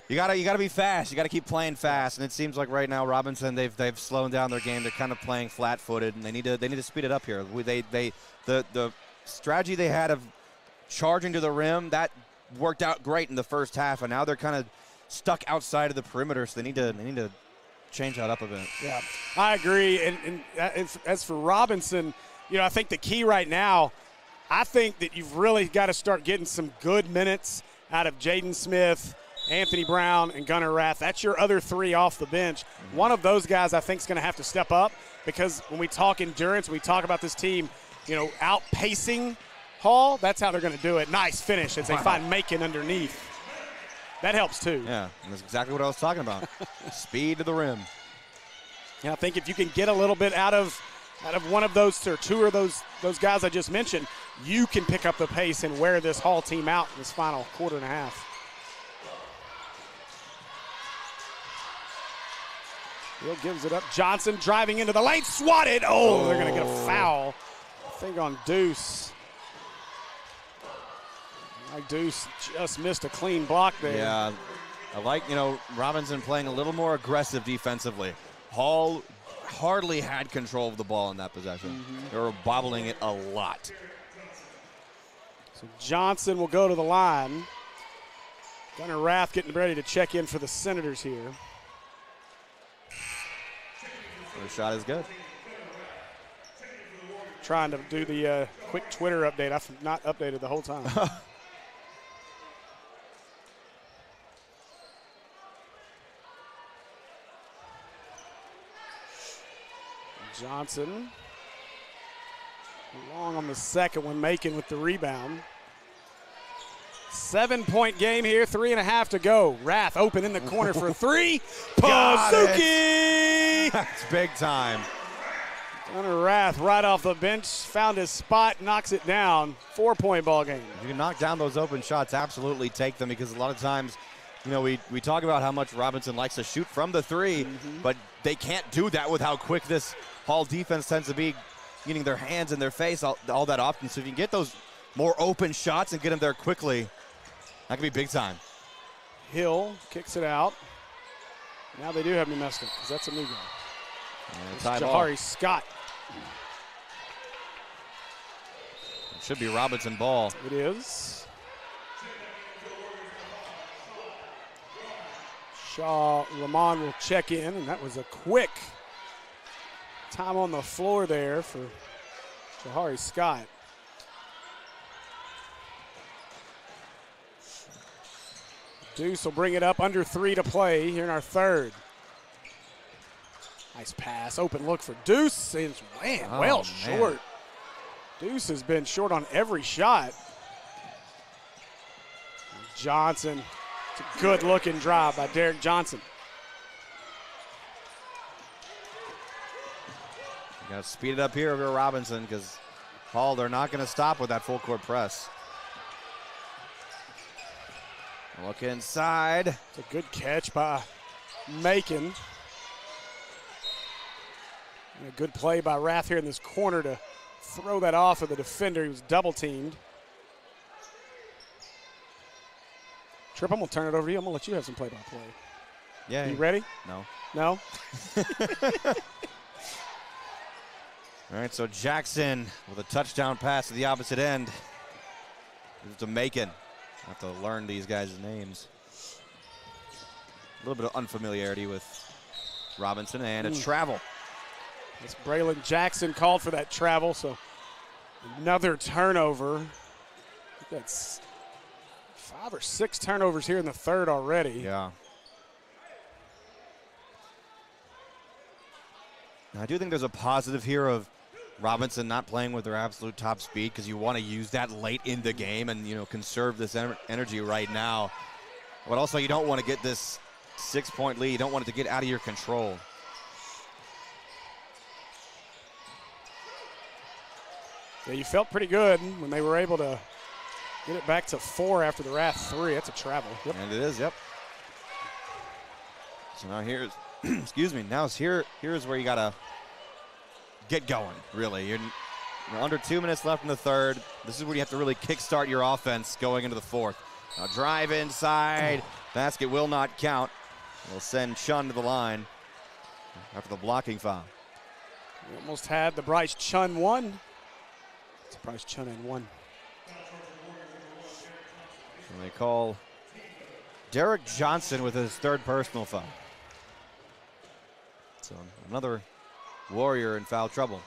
You gotta be fast. You gotta keep playing fast, and it seems like right now Robinson, they've slowed down their game. They're kind of playing flat-footed, and they need to speed it up here. The strategy they had of charging to the rim, that worked out great in the first half, and now they're kind of stuck outside of the perimeter, so they need to change that up a bit. Yeah, I agree. And as for Robinson, you know, I think the key right now, I think that you've really got to start getting some good minutes out of Jaden Smith, Anthony Brown, and Gunnar Rath. That's your other three off the bench. One of those guys I think is going to have to step up, because when we talk endurance, we talk about this team, you know, outpacing Hall. That's how they're going to do it. Nice finish as they find Macon underneath. That helps too. Yeah, and that's exactly what I was talking about. Speed to the rim. And I think if you can get a little bit out of one of those or two of those guys I just mentioned, you can pick up the pace and wear this Hall team out in this final quarter and a half. Hill gives it up. Johnson driving into the lane, swatted. Oh, they're going to get a foul. I think on Deuce. Deuce just missed a clean block there. Yeah, I like, you know, Robinson playing a little more aggressive defensively. Hall hardly had control of the ball in that possession. They were bobbling it a lot. So Johnson will go to the line. Gunnar Rath getting ready to check in for the Senators here. First shot is good. Trying to do the quick Twitter update. I've not updated the whole time. Johnson, long on the second one, Macon with the rebound. 7-point game here, 3.5 to go. Rath open in the corner for a three. Pazuki! That's big time. Gunnar Rath right off the bench, found his spot, knocks it down. 4-point ball game. If you can knock down those open shots, absolutely take them, because a lot of times, you know, we talk about how much Robinson likes to shoot from the three, but they can't do that with how quick this Hall defense tends to be, getting their hands in their face all that often. So if you can get those more open shots and get them there quickly, that could be big time. Hill kicks it out. Now they do have me messed up, because that's a new guy. Jahari Scott. It should be Robinson ball. It is. Shaw Lamont will check in, and that was a quick time on the floor there for Jahari Scott. Deuce will bring it up, under 3 to play here in our third. Nice pass, open look for Deuce. It's short. Deuce has been short on every shot. Johnson. It's a good-looking drive by Derek Johnson. You got to speed it up here over Robinson because Hall, they're not going to stop with that full court press. Look inside. It's a good catch by Macon. And a good play by Rath here in this corner to throw that off of the defender. He was double teamed. Tripp, I'm going to turn it over to you. I'm going to let you have some play-by-play. Yeah. You ready? No. No? All right, so Jackson with a touchdown pass to the opposite end. Gives to Macon. I have to learn these guys' names. A little bit of unfamiliarity with Robinson and a travel. It's Braylon Jackson called for that travel, so another turnover. I think that's 5 or 6 turnovers here in the third already. Yeah. Now, I do think there's a positive here of Robinson not playing with their absolute top speed because you want to use that late in the game and, conserve this energy right now. But also you don't want to get this 6-point lead. You don't want it to get out of your control. Yeah, you felt pretty good when they were able to get it back to 4 after the Rath 3. That's a travel. Yep. And it is, yep. So now here's, excuse me, now here's where you got to get going, really. You're under 2 minutes left in the third. This is where you have to really kickstart your offense going into the fourth. Now drive inside. Basket will not count. We'll send Chun to the line after the blocking foul. We almost had the Bryce Chun one. It's Bryce Chun and one. And they call Derek Johnson with his third personal foul. So another Warrior in foul trouble.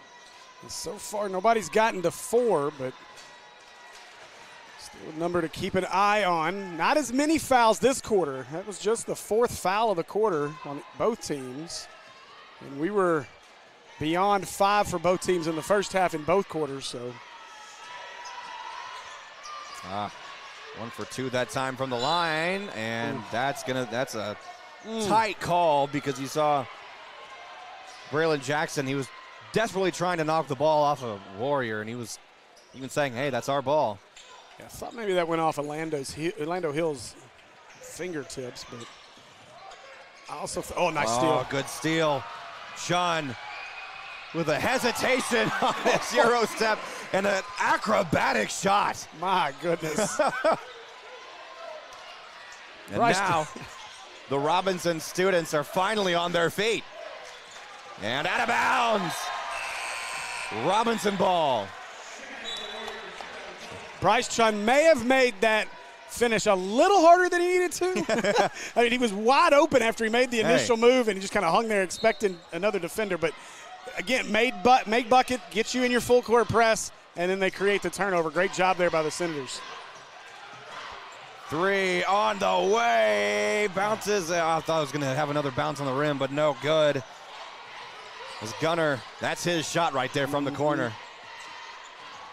So far, nobody's gotten to 4, but still a number to keep an eye on. Not as many fouls this quarter. That was just the 4th foul of the quarter on both teams. And we were beyond 5 for both teams in the first half in both quarters. So 1 for 2 that time from the line, and that's a tight call because you saw Braylon Jackson. He was desperately trying to knock the ball off a Warrior, and he was even saying, hey, that's our ball. Yeah, I thought maybe that went off Orlando Hill's fingertips, but I also nice steal. Good steal. Chun with a hesitation on his Euro step and an acrobatic shot. My goodness. And now the Robinson students are finally on their feet. And out of bounds. Robinson ball. Bryce Chun may have made that finish a little harder than he needed to. I mean, he was wide open after he made the initial move, and he just kind of hung there expecting another defender. But, again, make bucket, get you in your full court press, and then they create the turnover. Great job there by the Senators. 3 on the way. Bounces. I thought I was going to have another bounce on the rim, but no good. As Gunner, that's his shot right there from the corner.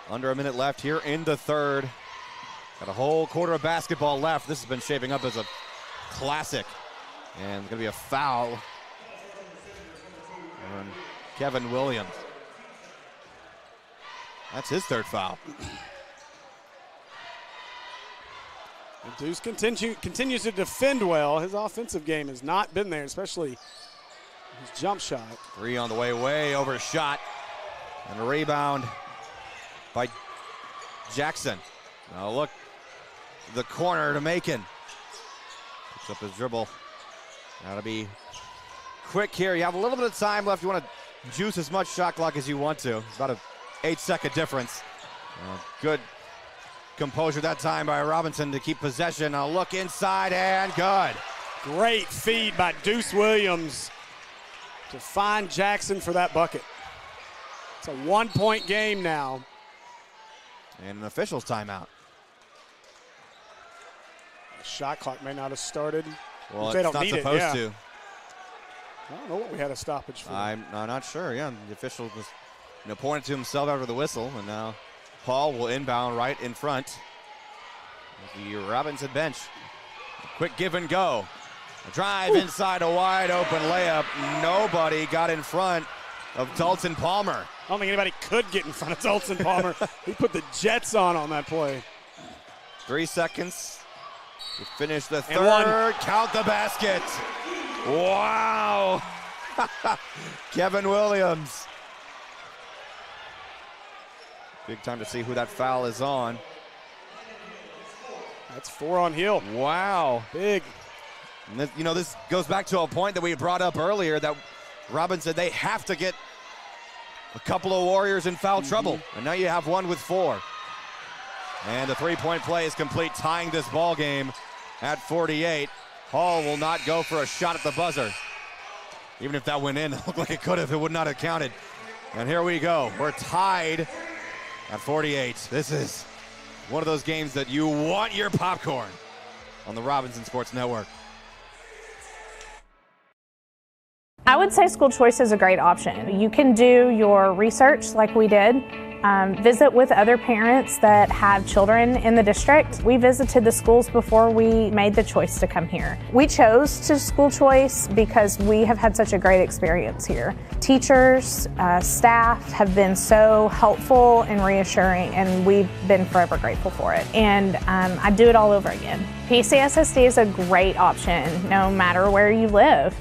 Under a minute left here in the third. Got a whole quarter of basketball left. This has been shaping up as a classic. And it's going to be a foul on Kevin Williams. That's his third foul. Deuce continues to defend well. His offensive game has not been there, especially his jump shot. 3 on the way overshot. And a rebound by Jackson. Now look, the corner to Macon. Picks up his dribble. Gotta be quick here. You have a little bit of time left. You want to juice as much shot clock as you want to. It's about an 8-second difference. Good composure that time by Robinson to keep possession. Now look inside and good. Great feed by Deuce Williams to find Jackson for that bucket. It's a 1-point game now. And an official's timeout. The shot clock may not have started. Well, they it's don't not need supposed to. I don't know what we had a stoppage for. I'm not sure. Yeah, the official was pointed to himself after the whistle, and now Paul will inbound right in front The Robinson bench. Quick give and go. A drive inside, a wide open layup. Nobody got in front of Dalton Palmer. I don't think anybody could get in front of Dalton Palmer. He put the Jets on that play. 3 seconds to finish the And third. Count the basket. Wow. Kevin Williams. Big time to see who that foul is on. That's 4 on Hill. Wow. Big. And this, this goes back to a point that we brought up earlier that Robinson, they have to get a couple of Warriors in foul trouble. And now you have one with 4. And the three-point play is complete, tying this ball game at 48. Hall will not go for a shot at the buzzer. Even if that went in, it looked like it could have. It would not have counted. And here we go. We're tied at 48. This is one of those games that you want your popcorn on the Robinson Sports Network. I would say school choice is a great option. You can do your research like we did, visit with other parents that have children in the district. We visited the schools before we made the choice to come here. We chose to school choice because we have had such a great experience here. Teachers, staff have been so helpful and reassuring, and we've been forever grateful for it. And I'd do it all over again. PCSSD is a great option no matter where you live.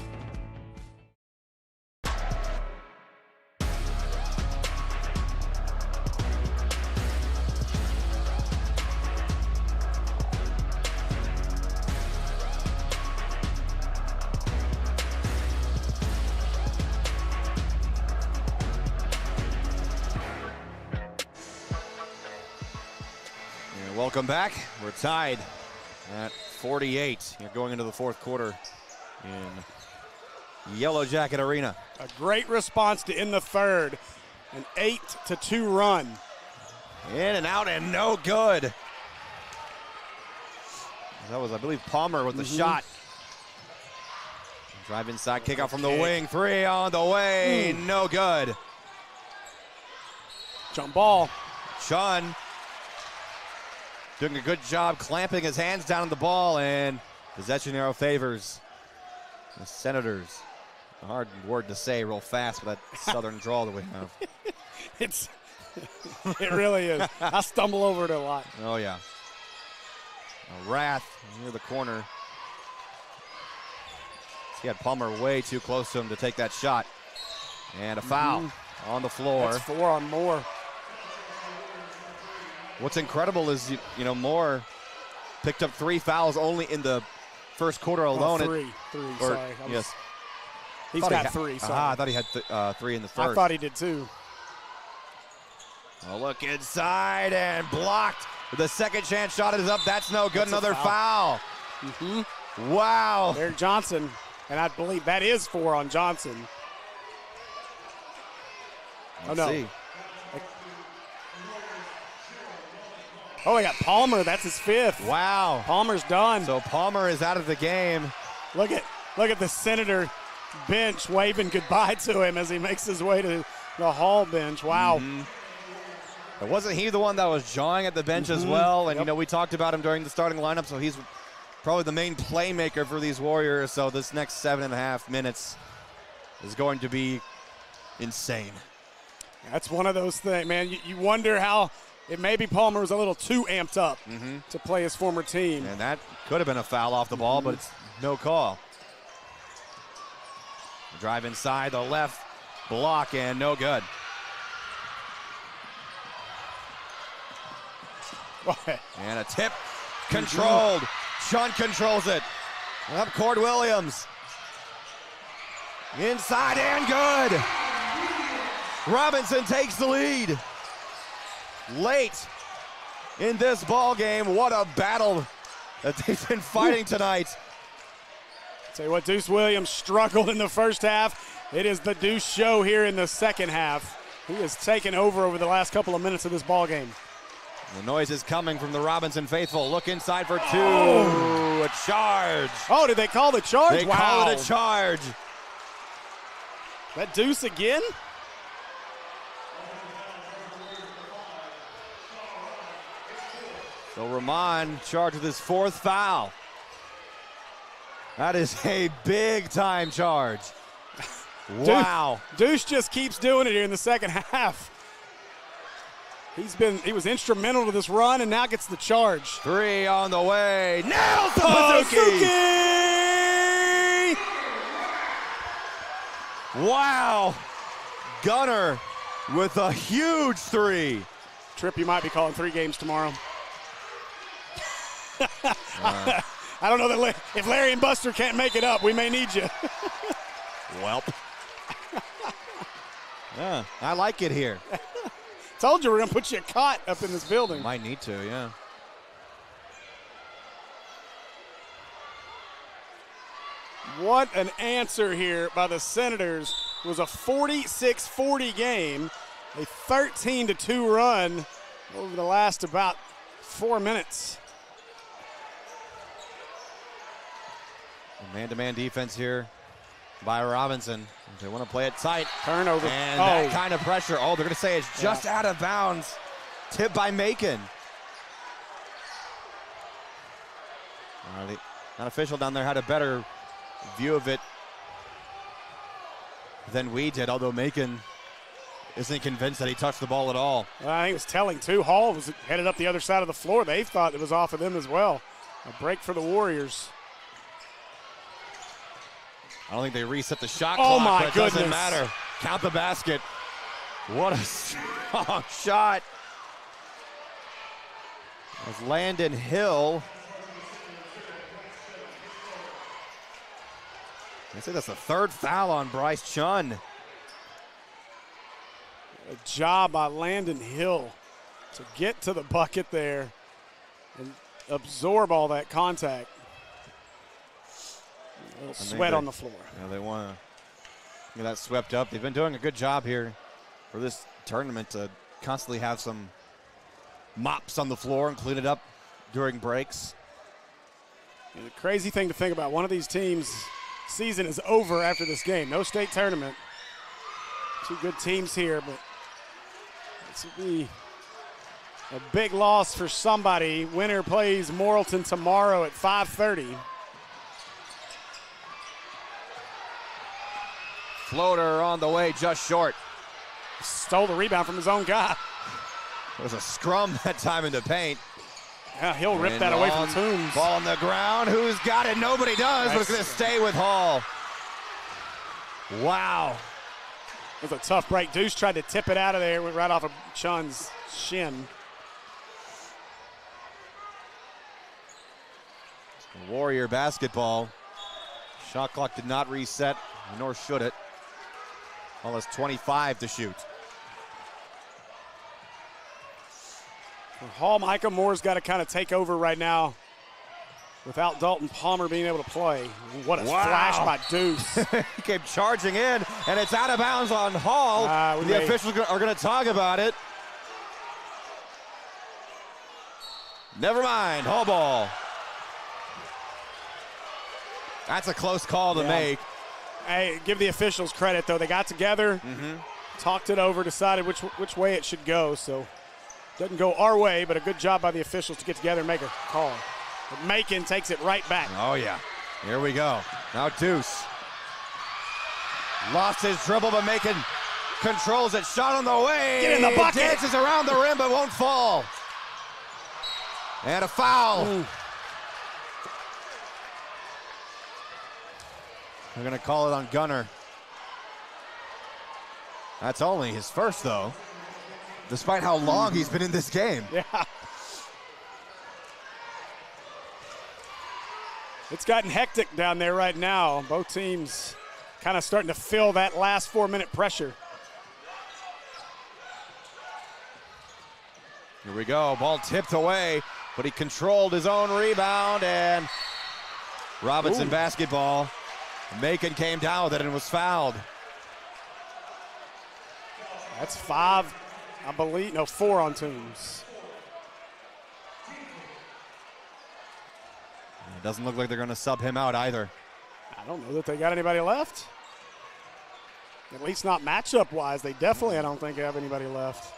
Welcome back. We're tied at 48. You're going into the fourth quarter in Yellow Jacket Arena. A great response to end the third. An 8-2 run. In and out and no good. That was, I believe, Palmer with the shot. Drive inside, kick out from the wing. 3 on the way. No good. Jump ball. Chun doing a good job clamping his hands down on the ball, and possession arrow favors the Senators. A hard word to say real fast with that southern drawl that we have. It really is. I stumble over it a lot. Oh, yeah. A Wrath near the corner. He had Palmer way too close to him to take that shot. And a foul on the floor. That's 4 on Moore. What's incredible is, Moore picked up 3 fouls only in the first quarter alone. Three, sorry. Yes. He's got 3, sorry. I thought he had 3 in the first. I thought he did too. A look inside and blocked. The second chance shot is up. That's no good. Another foul. Wow. Eric Johnson, and I believe that is 4 on Johnson. Let's see. Oh, they got Palmer. That's his 5th. Wow. Palmer's done. So Palmer is out of the game. Look at the Senator bench waving goodbye to him as he makes his way to the Hall bench. Wow. Wasn't he the one that was jawing at the bench as well? And, we talked about him during the starting lineup, so he's probably the main playmaker for these Warriors. So this next 7.5 minutes is going to be insane. That's one of those things, man. You wonder how maybe Palmer was a little too amped up to play his former team. And that could have been a foul off the ball, but it's no call. Drive inside the left block and no good. And a tip controlled. Chun controls it. Up court Williams. Inside and good. Robinson takes the lead. Late in this ball game. What a battle that they've been fighting tonight. Tell you what, Deuce Williams struggled in the first half. It is the Deuce show here in the second half. He has taken over the last couple of minutes of this ball game. The noise is coming from the Robinson faithful. Look inside for 2. A charge. Oh, did they call the charge? They call it a charge. That Deuce again? So Rahman charged with his 4th foul. That is a big-time charge. Wow. Deuce just keeps doing it here in the second half. He was instrumental to this run and now gets the charge. 3 on the way. Nails the Pazuki! Wow. Gunner with a huge 3. Trip, you might be calling 3 games tomorrow. I don't know that if Larry and Buster can't make it up, we may need you. Welp. Yeah, I like it here. Told you we're going to put you a cot up in this building. Might need to, yeah. What an answer here by the Senators. It was a 46-40 game, a 13-2 run over the last about 4 minutes. Man-to-man defense here by Robinson. They want to play it tight. Turnover. And that kind of pressure. Oh, they're going to say it's just out of bounds. Tipped by Macon. That official down there had a better view of it than we did, although Macon isn't convinced that he touched the ball at all. Well, I think it was telling, too. Hall was headed up the other side of the floor. They thought it was off of them as well. A break for the Warriors. I don't think they reset the shot clock, but it doesn't goodness. matter. Count the basket. What a strong shot. As Landon Hill. I say that's the 3rd foul on Bryce Chun. A job by Landon Hill to get to the bucket there and absorb all that contact. A little sweat on the floor. Yeah, they want to get that swept up. They've been doing a good job here for this tournament to constantly have some mops on the floor and clean it up during breaks. And the crazy thing to think about, one of these teams' season is over after this game. No state tournament. 2 good teams here, but this will be a big loss for somebody. Winner plays Morrilton tomorrow at 5:30. Floater on the way, just short. Stole the rebound from his own guy. There was a scrum that time in the paint. Yeah, he'll rip that away from Toombs. Ball on the ground. Who's got it? Nobody does, but it's going to stay with Hall. Wow. It was a tough break. Deuce tried to tip it out of there. Went right off of Chun's shin. Warrior basketball. Shot clock did not reset, nor should it. Hall has 25 to shoot. For Hall, Micah Moore's got to kind of take over right now without Dalton Palmer being able to play. What a flash by Deuce. He came charging in, and it's out of bounds on Hall. The officials are going to talk about it. Never mind, Hall ball. That's a close call to make. Hey, give the officials credit, though. They got together, talked it over, decided which way it should go. So doesn't go our way, but a good job by the officials to get together and make a call. But Macon takes it right back. Oh, yeah. Here we go. Now Deuce. Lost his dribble, but Macon controls it. Shot on the way. Get in the bucket. Dances around the rim, but won't fall. And a foul. Ooh. We're going to call it on Gunner. That's only his first, though, despite how long he's been in this game. Yeah. It's gotten hectic down there right now. Both teams kind of starting to feel that last 4-minute pressure. Here we go. Ball tipped away, but he controlled his own rebound, and Robinson basketball. Macon came down with it and was fouled. That's 5, I believe. No, 4 on Toombs. It doesn't look like they're going to sub him out either. I don't know that they got anybody left. At least not matchup-wise. They definitely, I don't think, have anybody left.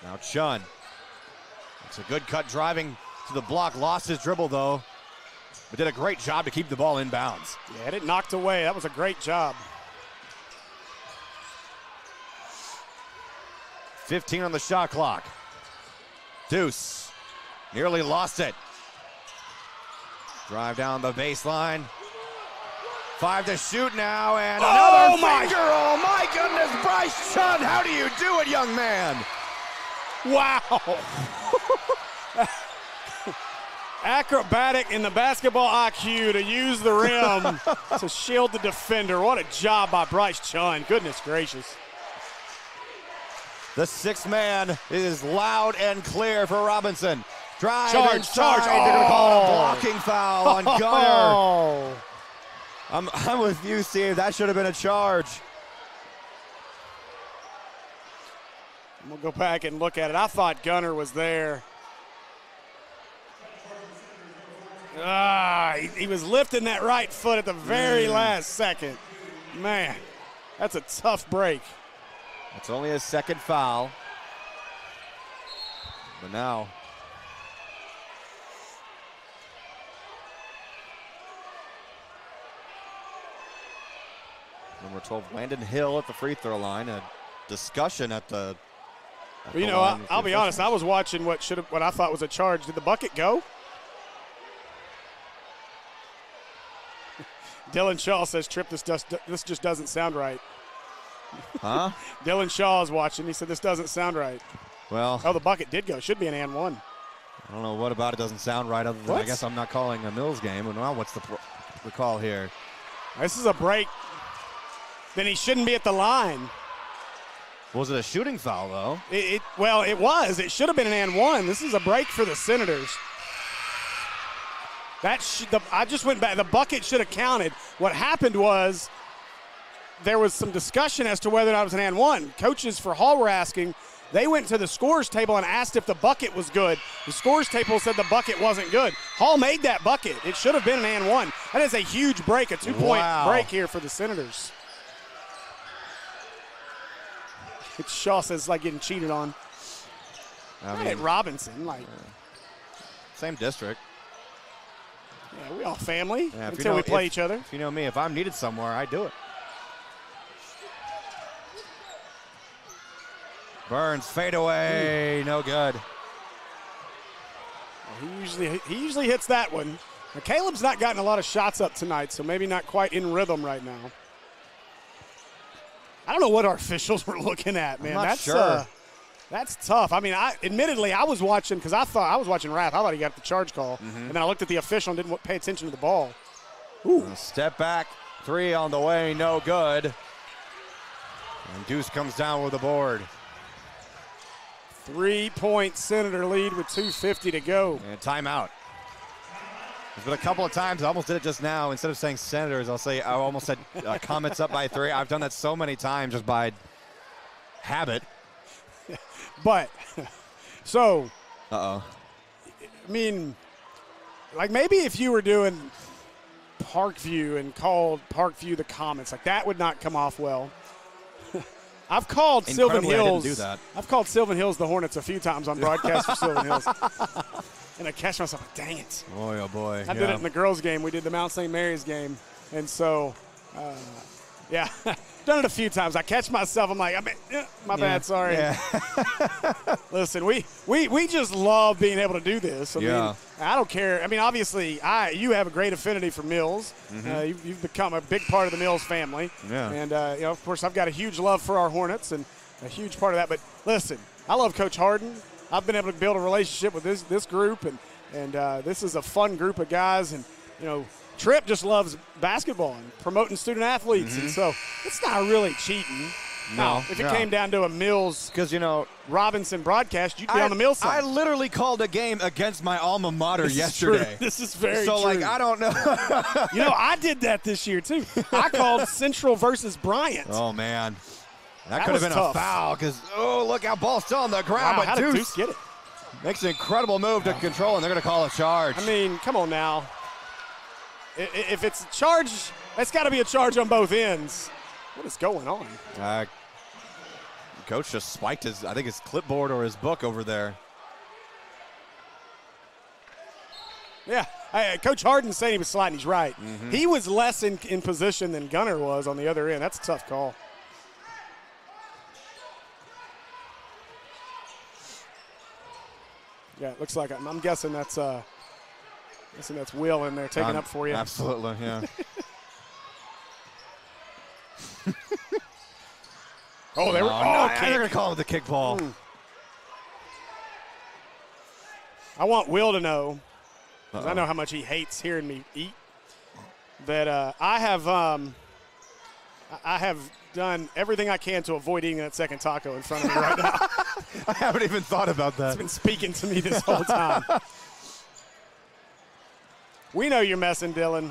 Now Chun. It's a good cut driving to the block. Lost his dribble, though. But did a great job to keep the ball in bounds. Yeah, had it knocked away. That was a great job. 15 on the shot clock. Deuce nearly lost it. Drive down the baseline. 5 to shoot now, and another finger. Oh my goodness, Bryce Chun, how do you do it, young man? Wow. Acrobatic in the basketball IQ to use the rim to shield the defender. What a job by Bryce Chun. Goodness gracious. The sixth man is loud and clear for Robinson. Drive charge. They're going to call a blocking foul on Gunner. I'm with you, Steve. That should have been a charge. We'll go back and look at it. I thought Gunner was there. He was lifting that right foot at the very last second. Man, that's a tough break. It's only his second foul. But now number 12, Landon Hill at the free throw line. A discussion at the well, you know, I'll be honest. I was watching what I thought was a charge. Did the bucket go? Dylan Shaw says, "Trip, this just doesn't sound right." Huh? Dylan Shaw is watching. He said, "This doesn't sound right." Well, the bucket did go. Should be an and one. I don't know what about it doesn't sound right. Other than I guess I'm not calling a Mills game. And now what's the call here? This is a break. Then he shouldn't be at the line. Was it a shooting foul, though? Well, it was. It should have been an and one. This is a break for the Senators. I just went back. The bucket should have counted. What happened was there was some discussion as to whether or not it was an and one. Coaches for Hall were asking. They went to the scores table and asked if the bucket was good. The scores table said the bucket wasn't good. Hall made that bucket. It should have been an and one. That is a huge break, a 2-point break here for the Senators. Shaw says it's like getting cheated on. Robinson, same district. Yeah, we all family until we play each other. If you know me, if I'm needed somewhere, I do it. Burns fade away, no good. Well, he usually hits that one. Now, Caleb's not gotten a lot of shots up tonight, so maybe not quite in rhythm right now. I don't know what our officials were looking at, man. I'm not sure. That's tough. I mean, admittedly, I was watching because I was watching Rath. I thought he got the charge call, and then I looked at the official and didn't pay attention to the ball. Ooh. Step back, 3 on the way, no good. And Deuce comes down with the board. 3-point Senator lead with 2:50 to go. And timeout. There's been a couple of times, I almost did it just now. Instead of saying Senators, I almost said Comets up by 3. I've done that so many times just by habit. But, so. I mean, maybe if you were doing Parkview and called Parkview the Comets, that would not come off well. I've called Sylvan Hills. I didn't do that. I've called Sylvan Hills the Hornets a few times on broadcast for Sylvan Hills. And I catch myself, dang it. Boy, oh boy. I did it in the girls' game. We did the Mount St. Mary's game. And so, done it a few times. I catch myself. I'm like, my bad, sorry. Yeah. Listen, we just love being able to do this. I mean, I don't care. I mean, obviously, you have a great affinity for Mills. Mm-hmm. You've become a big part of the Mills family. Yeah. And, of course, I've got a huge love for our Hornets and a huge part of that. But, listen, I love Coach Harden. I've been able to build a relationship with this group, and this is a fun group of guys. And, Tripp just loves basketball and promoting student athletes, and so it's not really cheating. No. If it came down to a Mills, because Robinson broadcast, you'd be on the Mills side. I literally called a game against my alma mater yesterday. This is very true. So, I don't know. I did that this year too. I called Central versus Bryant. Oh man, that could have been tough. A foul. Because look how ball's still on the ground. Wow, but how did Deuce get it? Makes an incredible move to control, and they're going to call a charge. I mean, come on now. If it's a charge, that's got to be a charge on both ends. What is going on? Coach just spiked his clipboard or his book over there. Yeah, Coach Harden's saying he was sliding. He's right. He was less in position than Gunner was on the other end. That's a tough call. Yeah, it looks like I'm guessing that's Will in there taking up for you. Absolutely, yeah. Oh, they were. They're going to call it the kickball. I want Will to know, because I know how much he hates hearing me eat, that I have done everything I can to avoid eating that second taco in front of me right now. I haven't even thought about that. It's been speaking to me this whole time. We know you're messing, Dylan.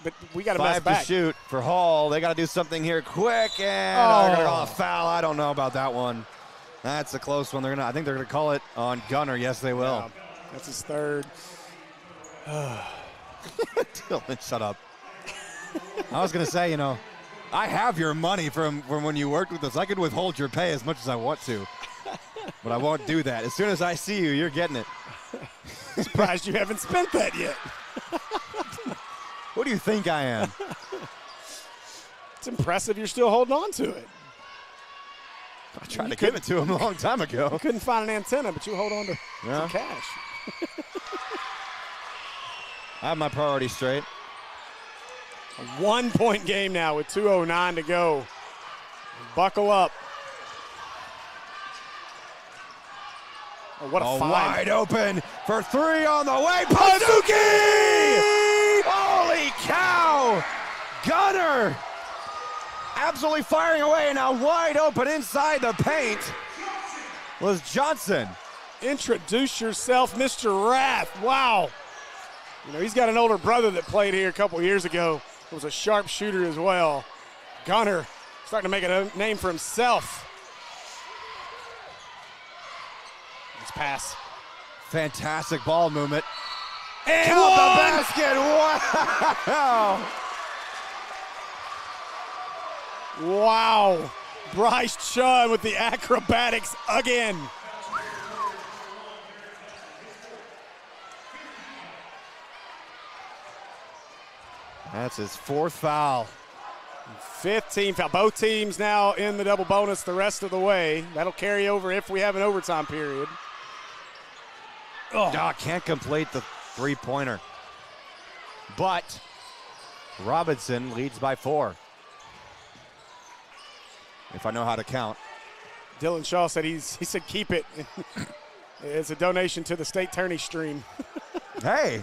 But we got to mess back. 5 to shoot for Hall. They got to do something here quick, and they're going to call a foul. I don't know about that one. That's a close one. I think they're going to call it on Gunner. Yes, they will. Yeah, that's his third. Dylan, shut up. I was going to say, I have your money from when you worked with us. I could withhold your pay as much as I want to, but I won't do that. As soon as I see you, you're getting it. Surprised you haven't spent that yet. What do you think I am? It's impressive you're still holding on to it. I tried to give it to him a long time ago. You couldn't find an antenna, but you hold on to some cash. I have my priorities straight. A 1-point game now with 2:09 to go. Buckle up. Oh, what a find. Wide open for 3 on the way. Pazuki! Holy cow! Gunner absolutely firing away, and now wide open inside the paint was Johnson. Introduce yourself, Mr. Rath. Wow. He's got an older brother that played here a couple years ago. He was a sharp shooter as well. Gunner starting to make a name for himself. Nice pass. Fantastic ball movement. And count the basket. Wow. Wow. Bryce Chun with the acrobatics again. That's his 4th foul. 15 foul. Both teams now in the double bonus the rest of the way. That'll carry over if we have an overtime period. Can't complete the 3-pointer. But Robinson leads by 4. If I know how to count. Dylan Shaw said he said keep it. It's a donation to the state tourney stream. Hey.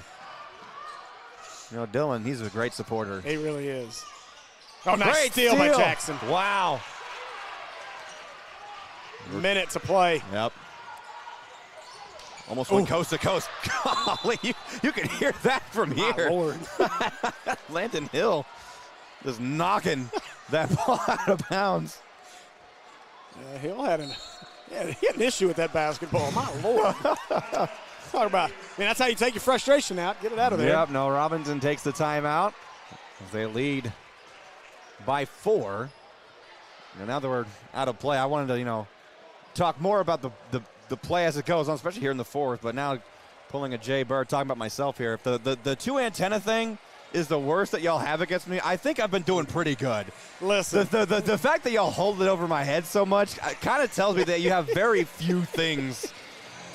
Dylan, he's a great supporter. He really is. Oh, nice great steal by Jackson. Wow. Minute to play. Yep. Almost went coast to coast. Golly, you can hear that from here. Lord. Landon Hill just knocking that ball out of bounds. Yeah, Hill had an issue with that basketball. My Lord. Talk about, that's how you take your frustration out. Get it out of there. Yep, no, Robinson takes the timeout as they lead by 4. And now that we're out of play, I wanted to, talk more about the play as it goes on, especially here in the 4th. But now pulling a Jay Bird, talking about myself here. If the 2 antenna thing is the worst that y'all have against me, I think I've been doing pretty good. Listen. The fact that y'all hold it over my head so much kind of tells me that you have very few things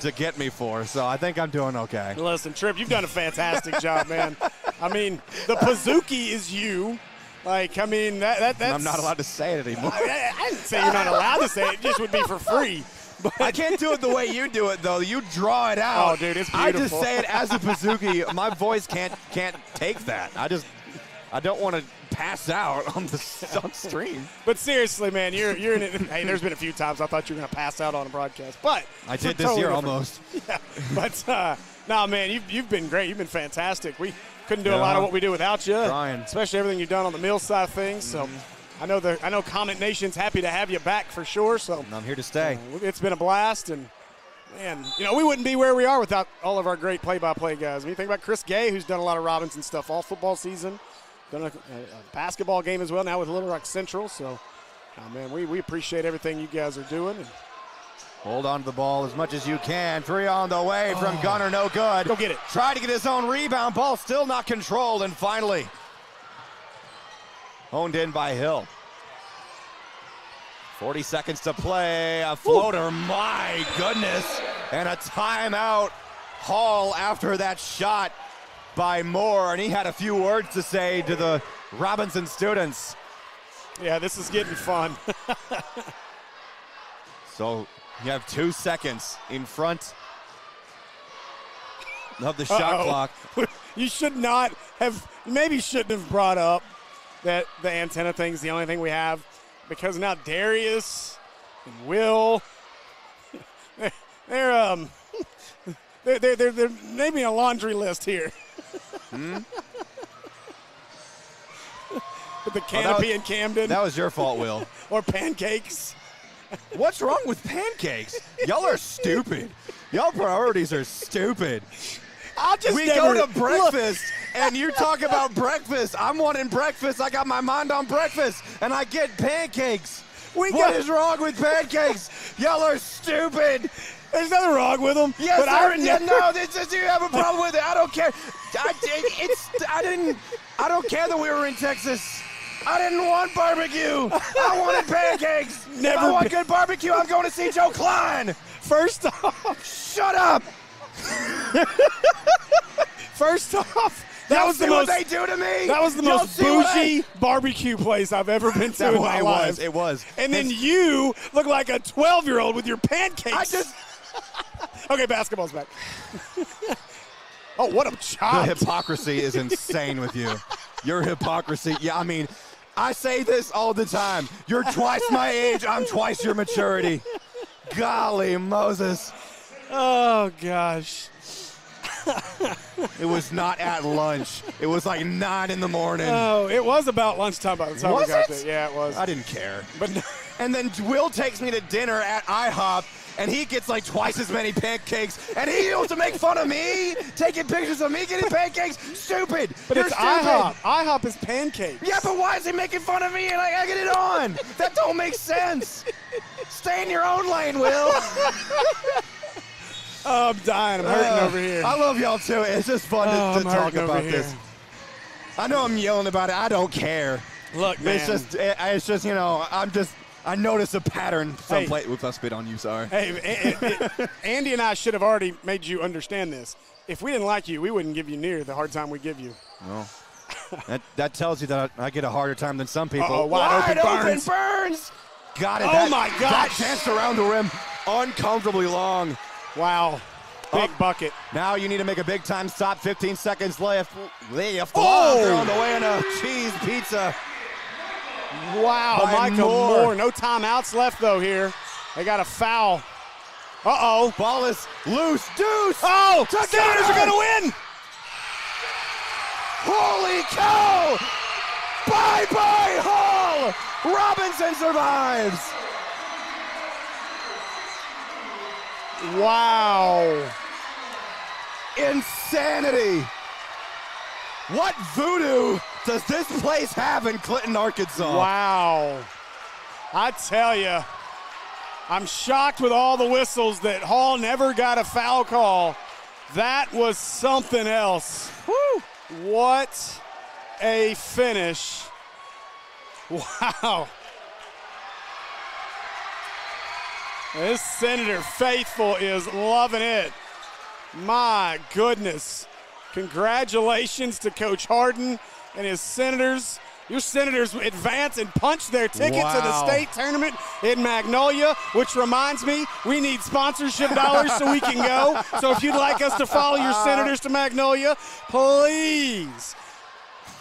to get me for, so I think I'm doing okay. Listen, Tripp, you've done a fantastic job, man. The Pazuki is you. That's I'm not allowed to say it anymore. I didn't say you're not allowed to say it. It just would be for free. But I can't do it the way you do it, though. You draw it out. Oh, dude, it's beautiful. I just say it as a Pazuki. My voice can't take that. I don't want to pass out on stream. But seriously, man, you're in it. Hey, there's been a few times I thought you were going to pass out on a broadcast, but I did this year almost. Yeah, but no, man, you've been great. You've been fantastic. We couldn't do a lot of what we do without you, especially everything you've done on the mill side of things. So I know Comment Nation's happy to have you back for sure. So I'm here to stay. It's been a blast, and man, we wouldn't be where we are without all of our great play-by-play guys. You think about Chris Gay, who's done a lot of Robinson stuff all football season. Done a basketball game as well now with Little Rock Central. So Oh, man, we appreciate everything you guys are doing. Hold on to the ball as much as you can. 3 on the way from Gunner, no good. Go get it. Try to get his own rebound. Ball still not controlled, and finally honed in by Hill. 40 seconds to play. A floater, my goodness. And a timeout. Hall after that shot by Moore, and he had a few words to say to the Robinson students. Yeah, this is getting fun. So you have 2 seconds in front of the shot clock. You should not have, maybe shouldn't have brought up that the antenna thing's the only thing we have, because now Darius and Will, they're maybe a laundry list here. With the canopy in Camden. That was your fault, Will. Or pancakes. What's wrong with pancakes? Y'all are stupid. Y'all priorities are stupid. We go to breakfast, and you talk about breakfast. I'm wanting breakfast. I got my mind on breakfast, and I get pancakes. What is wrong with pancakes? Y'all are stupid. There's nothing wrong with them. Yes, but no, this is, you have a problem with it. I don't care. I don't care that we were in Texas. I didn't want barbecue. I wanted pancakes. I want good barbecue. I'm going to see Joe Klein. First off, shut up. First off, that was the most. What they do to me. That was the most bougie barbecue place I've ever been to in my life. It was. And then you look like a 12-year-old with your pancakes. Okay, basketball's back. Oh, what a chop. The hypocrisy is insane with you. Your hypocrisy. Yeah, I mean, I say this all the time. You're twice my age. I'm twice your maturity. Golly Moses. Oh, gosh. It was not at lunch. It was like 9 in the morning. Oh, it was about lunchtime by the time we got there. Yeah, it was. I didn't care. But and then Will takes me to dinner at IHOP, and he gets like twice as many pancakes, and he wants to make fun of me, taking pictures of me getting pancakes. Stupid. But You're it's stupid. IHOP. IHOP is pancakes. Yeah, but why is he making fun of me and I get it on? That don't make sense. Stay in your own lane, Will. Oh, I'm dying. I'm hurting over here. I love y'all too. It's just fun to talk about this. I know I'm yelling about it. I don't care. Look, man. It's just you know, I notice a pattern someplace. Oops, I spit on you. Sorry. Hey, Andy and I should have already made you understand this. If we didn't like you, we wouldn't give you near the hard time we give you. Well, that tells you that I get a harder time than some people. Uh-oh, wide open Burns. Got it. Oh, my gosh. That danced around the rim uncomfortably long. Wow. Big bucket. Now you need to make a big-time stop. 15 seconds left. Oh! They're on the way in a cheese pizza. Wow, Michael Moore. No timeouts left, though, here. They got a foul. Uh-oh. Ball is loose. Deuce! Oh! Sounders are going to win! Holy cow! Bye-bye, Hall! Robinson survives! Wow. Insanity. What voodoo does this place have in Clinton, Arkansas? Wow. I tell you, I'm shocked with all the whistles that Hall never got a foul call. That was something else. Woo. What a finish. Wow. This Senator Faithful is loving it. My goodness. Congratulations to Coach Harden and his Senators. Your Senators advance and punch their ticket to the state tournament in Magnolia, which reminds me, we need sponsorship dollars so we can go. So if you'd like us to follow your Senators to Magnolia, please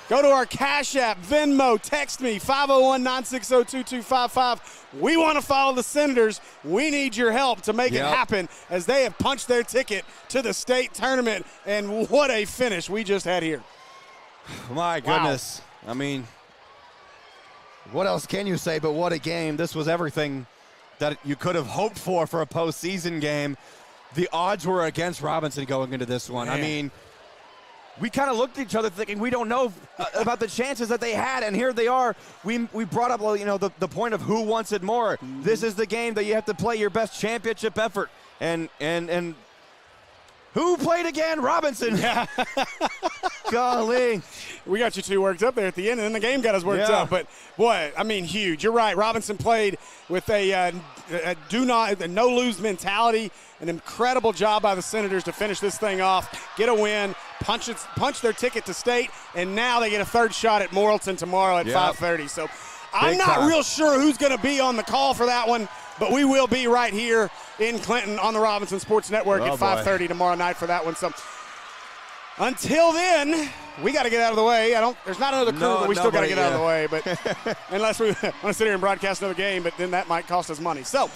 go to our Cash App, Venmo, text me, 501-960-2255. We want to follow the Senators. We need your help to make it happen as they have punched their ticket to the state tournament. And what a finish we just had here. My goodness. Wow. I mean, what else can you say but what a game. This was everything that you could have hoped for a postseason game. The odds were against Robinson going into this one. Man. I mean, we kind of looked at each other thinking we don't know about the chances that they had, and here they are. We brought up, you know, the point of who wants it more. Mm-hmm. This is the game that you have to play your best championship effort, and who played again? Robinson. Yeah. Golly. We got you two worked up there at the end, and then the game got us worked up. But, boy, I mean, huge. You're right. Robinson played with a no-lose mentality. An incredible job by the Senators to finish this thing off, get a win, punch their ticket to state, and now they get a third shot at Morrilton tomorrow at 5:30. So I'm not real sure who's going to be on the call for that one, but we will be right here in Clinton on the Robinson Sports Network at 5:30 tomorrow night for that one. So until then, we got to get out of the way. There's not another crew, but we still got to get out of the way. But unless we want to sit here and broadcast another game, but then that might cost us money. So,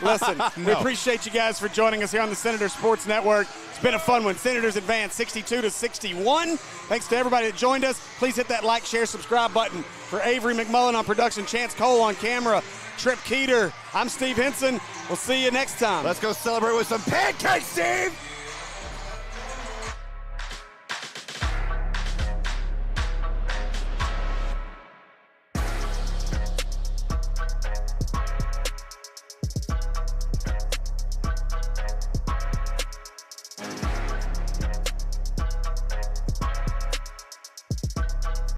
listen, we appreciate you guys for joining us here on the Senator Sports Network. It's been a fun one. Senators advance 62-61. Thanks to everybody that joined us. Please hit that like, share, subscribe button. For Avery McMullen on production, Chance Cole on camera, Trip Keeter, I'm Steve Henson. We'll see you next time. Let's go celebrate with some pancakes, Steve!